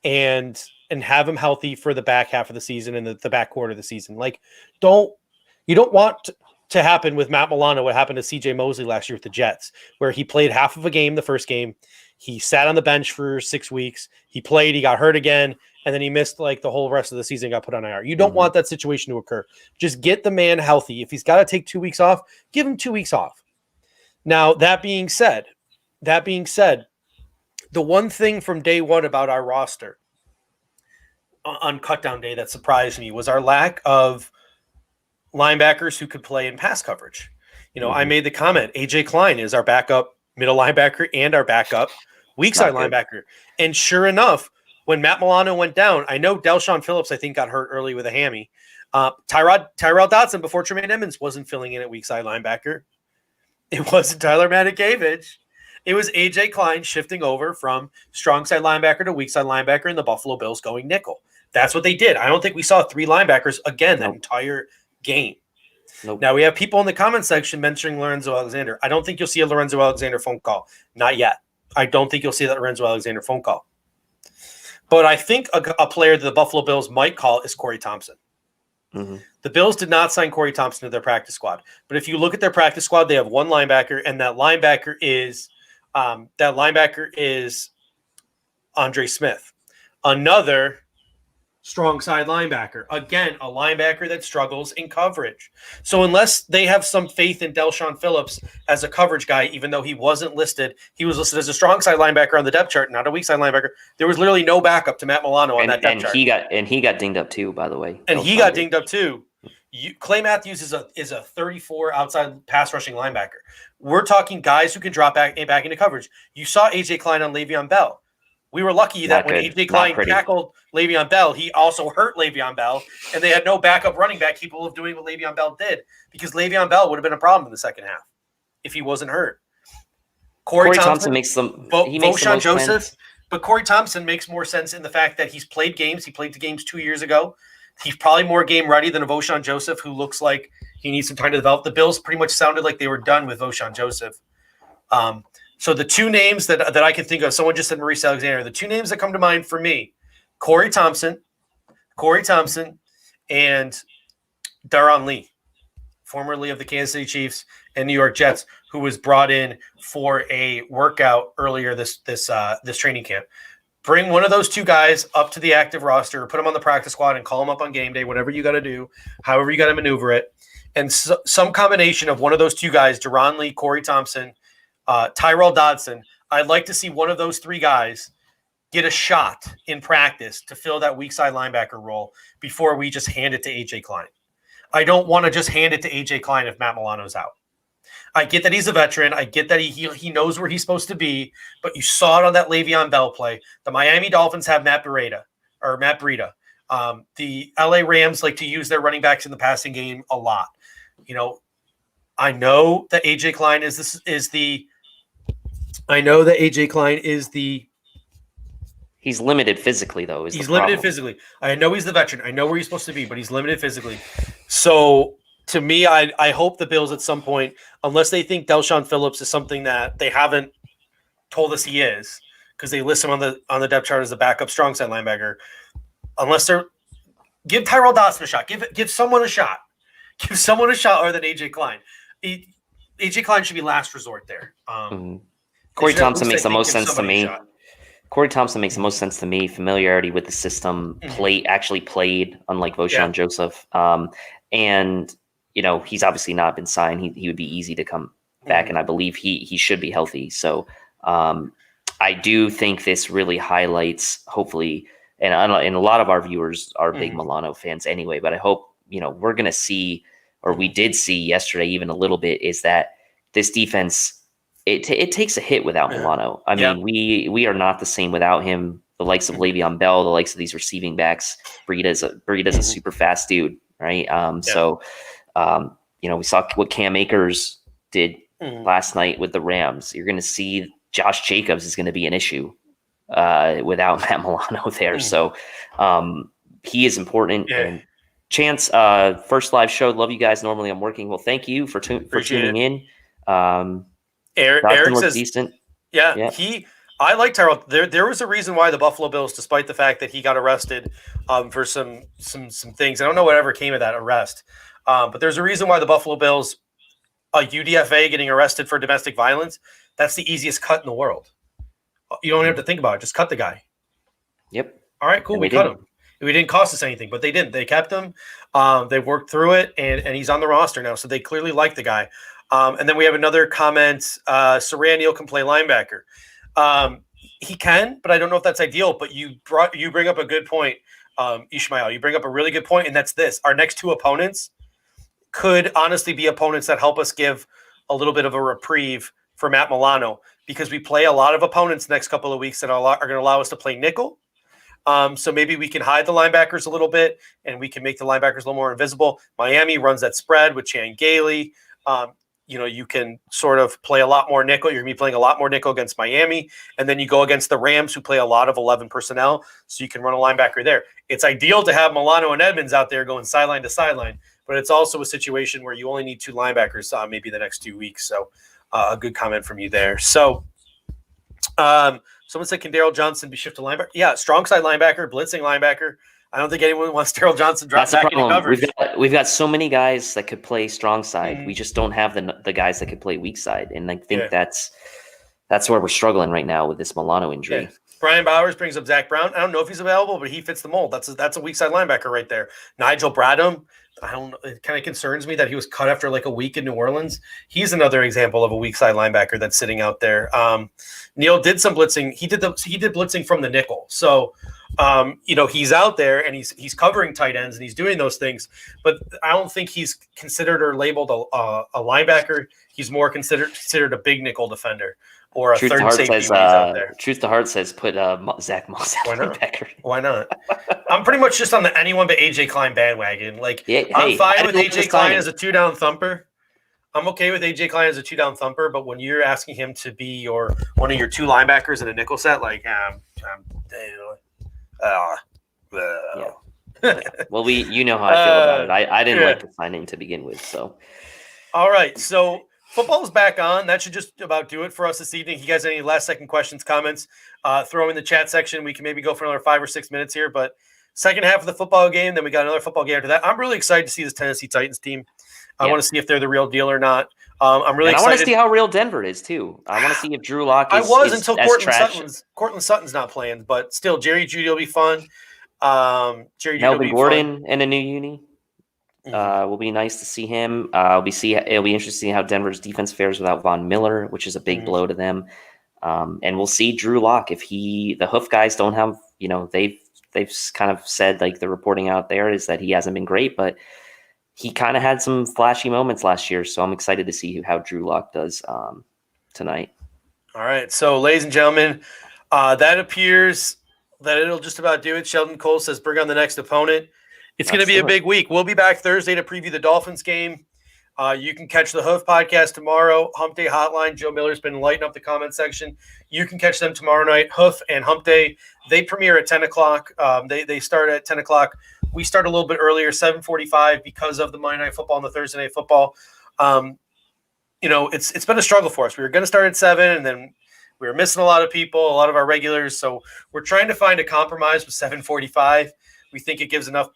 S3: and have him healthy for the back half of the season and the back quarter of the season. You don't want to happen with Matt Milano what happened to CJ Mosley last year with the Jets, where he played half of a game the first game. He sat on the bench for 6 weeks. He played, he got hurt again, and then he missed the whole rest of the season, got put on IR. You don't want that situation to occur. Just get the man healthy. If he's got to take 2 weeks off, give him 2 weeks off. Now, that being said, the one thing from day one about our roster on cutdown day that surprised me was our lack of linebackers who could play in pass coverage. I made the comment, AJ Klein is our backup middle linebacker and our backup weak side linebacker. And sure enough, when Matt Milano went down, I know Delshon Phillips, I think, got hurt early with a hammy. Tyrell Dodson, before Tremaine Edmonds, wasn't filling in at weak side linebacker. It wasn't Tyler Matakevich. It was AJ Klein shifting over from strong side linebacker to weak side linebacker, and the Buffalo Bills going nickel. That's what they did. I don't think we saw 3 linebackers again that entire game.
S1: Nope.
S3: Now we have people in the comment section mentioning Lorenzo Alexander. I don't think you'll see a Lorenzo Alexander phone call. Not yet. I don't think you'll see that Lorenzo Alexander phone call. But I think a player that the Buffalo Bills might call is Corey Thompson. The Bills did not sign Corey Thompson to their practice squad. But if you look at their practice squad, they have one linebacker, and that linebacker is
S2: Andre Smith, another strong side linebacker. Again, a linebacker that struggles in coverage. So unless they have some faith in Delshon Phillips as a coverage guy, even though he wasn't listed, he was listed as a strong side linebacker on the depth chart, not a weak side linebacker. There was literally no backup to Matt Milano on that depth chart.
S1: He got dinged up too, by the way.
S2: And he got dinged up too. Clay Matthews is a 34 outside pass rushing linebacker. We're talking guys who can drop back into coverage. You saw AJ Klein on Le'Veon Bell. We were lucky that when AJ Klein tackled Le'Veon Bell, he also hurt Le'Veon Bell, and they had no backup running back capable of doing what Le'Veon Bell did, because Le'Veon Bell would have been a problem in the second half if he wasn't hurt. Corey Thompson makes some. Voshon Joseph, sense. But Corey Thompson makes more sense in the fact that he's played games. He played the games 2 years ago. He's probably more game ready than a Voshon Joseph, who looks like he needs some time to develop. The Bills pretty much sounded like they were done with Voshon Joseph. So the two names that I can think of, someone just said Maurice Alexander, the two names that come to mind for me, Corey Thompson, and Darron Lee, formerly of the Kansas City Chiefs and New York Jets, who was brought in for a workout earlier this training camp. Bring one of those two guys up to the active roster, or put them on the practice squad and call them up on game day, whatever you got to do, however you got to maneuver it. And some combination of one of those two guys, Darron Lee, Corey Thompson, Tyrell Dodson. I'd like to see one of those three guys get a shot in practice to fill that weak side linebacker role before we just hand it to AJ Klein. I don't want to just hand it to AJ Klein if Matt Milano's out. I get that he's a veteran. I get that he knows where he's supposed to be, but you saw it on that Le'Veon Bell play. The Miami Dolphins have Matt Breida. The LA Rams like to use their running backs in the passing game a lot. I know that AJ Klein
S1: He's limited physically, though.
S2: He's limited physically. I know he's the veteran. I know where he's supposed to be, but he's limited physically. So, to me, I hope the Bills at some point, unless they think Delshon Phillips is something that they haven't told us he is, because they list him on the depth chart as a backup strong side linebacker, unless they're give Tyrell Dodson a shot. Give someone a shot. Give someone a shot other than AJ Klein. AJ Klein should be last resort there.
S1: Corey Thompson makes the most sense to me. Corey Thompson makes the most sense to me. Familiarity with the system, actually played, unlike Voshon Joseph. And he's obviously not been signed. He would be easy to come back, and I believe he should be healthy. So I do think this really highlights, hopefully, and a lot of our viewers are big Milano fans anyway. But I hope we're going to see, or we did see yesterday, even a little bit, is that this defense. It takes a hit without Milano. I mean, we are not the same without him. The likes of Le'Veon Bell, the likes of these receiving backs. Breida's a super fast dude, right? So, we saw what Cam Akers did last night with the Rams. You're going to see Josh Jacobs is going to be an issue without Matt Milano there. So, he is important. Yeah. And Chance, first live show. Love you guys. Normally I'm working. Well, thank you for tuning in.
S2: Eric says
S1: decent.
S2: Yeah. I like Tyrell. There was a reason why the Buffalo Bills, despite the fact that he got arrested for some things. I don't know whatever came of that arrest. But there's a reason why the Buffalo Bills, a UDFA getting arrested for domestic violence, that's the easiest cut in the world. You don't have to think about it. Just cut the guy.
S1: Yep.
S2: All right, cool. We cut him. It didn't cost us anything, but they didn't. They kept him. They worked through it, and he's on the roster now. So they clearly like the guy. And then we have another comment. Saran Neal can play linebacker. He can, but I don't know if that's ideal. But you bring up a good point, Ishmael. You bring up a really good point, and that's this. Our next two opponents could honestly be opponents that help us give a little bit of a reprieve for Matt Milano, because we play a lot of opponents next couple of weeks that are going to allow us to play nickel. So maybe we can hide the linebackers a little bit, and we can make the linebackers a little more invisible. Miami runs that spread with Chan Gailey. You can sort of play a lot more nickel. You're going to be playing a lot more nickel against Miami. And then you go against the Rams, who play a lot of 11 personnel. So you can run a linebacker there. It's ideal to have Milano and Edmonds out there going sideline to sideline, but it's also a situation where you only need two linebackers maybe the next 2 weeks. So a good comment from you there. So someone said, can Daryl Johnson be shifted to linebacker? Yeah, strong side linebacker, blitzing linebacker. I don't think anyone wants Daryl Johnson drop back into coverage.
S1: We've got so many guys that could play strong side. We just don't have the guys that could play weak side, and I think that's where we're struggling right now with this Milano injury.
S2: Brian Bowers brings up Zach Brown. I don't know if he's available, but he fits the mold. That's a weak side linebacker right there. Nigel Bradham. I don't know. It kind of concerns me that he was cut after like a week in New Orleans. He's another example of a weak side linebacker that's sitting out there. Neil did some blitzing. He did blitzing from the nickel. So, he's out there and he's covering tight ends and he's doing those things. But I don't think he's considered or labeled a linebacker. He's more considered a big nickel defender. Or a third safety when he's out there.
S1: Truth to Heart says put Zach Moss at linebacker.
S2: Why not? I'm pretty much just on the anyone but AJ Klein bandwagon. I'm fine with AJ Klein as a 2-down thumper. I'm okay with AJ Klein as a 2-down thumper, but when you're asking him to be one of your 2 linebackers in a nickel set,
S1: Well, you know how I feel about it. I didn't like the signing to begin with. So,
S2: all right, so. Football's back on. That should just about do it for us this evening. If you guys have any last-second questions, comments, throw in the chat section. We can maybe go for another 5 or 6 minutes here. But second half of the football game, then we got another football game after that. I'm really excited to see this Tennessee Titans team. I want to see if they're the real deal or not. I'm really excited.
S1: I want to see how real Denver is, too. I want to see if Drew Lock is
S2: until Cortland Sutton's not playing. But still, Jerry Jeudy will be fun.
S1: Melvin Gordon in a new uni. Will be nice to see him. It'll be interesting to see how Denver's defense fares without Von Miller, which is a big blow to them. And we'll see Drew Lock if the hoof guys don't have, they've kind of said like the reporting out there is that he hasn't been great, but he kind of had some flashy moments last year. So I'm excited to see how Drew Lock does tonight.
S2: All right. So ladies and gentlemen, that appears that it'll just about do it. Sheldon Cole says, bring on the next opponent. It's going to be a big week. We'll be back Thursday to preview the Dolphins game. You can catch the Hoof podcast tomorrow. Hump Day Hotline. Joe Miller's been lighting up the comment section. You can catch them tomorrow night. Hoof and Hump Day. They premiere at 10 o'clock. They start at 10 o'clock. We start a little bit earlier, 7:45, because of the Monday Night Football and the Thursday Night Football. It's been a struggle for us. We were going to start at 7, and then we were missing a lot of people, a lot of our regulars. So we're trying to find a compromise with 7:45. We think it gives enough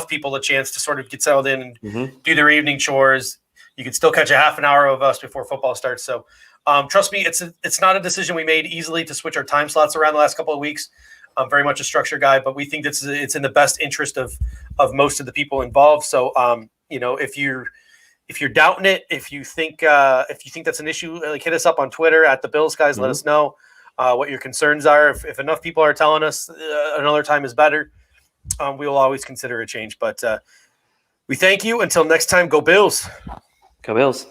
S2: people a chance to sort of get settled in and do their evening chores. You can still catch a half an hour of us before football starts. So trust me, it's not a decision we made easily to switch our time slots around the last couple of weeks. I'm very much a structure guy, but we think it's in the best interest of most of the people involved. So if you're doubting it, if you think that's an issue, hit us up on Twitter at the Bills guys. Let us know what your concerns are. If enough people are telling us another time is better, we will always consider a change. But we thank you. Until next time, go Bills.
S1: Go Bills.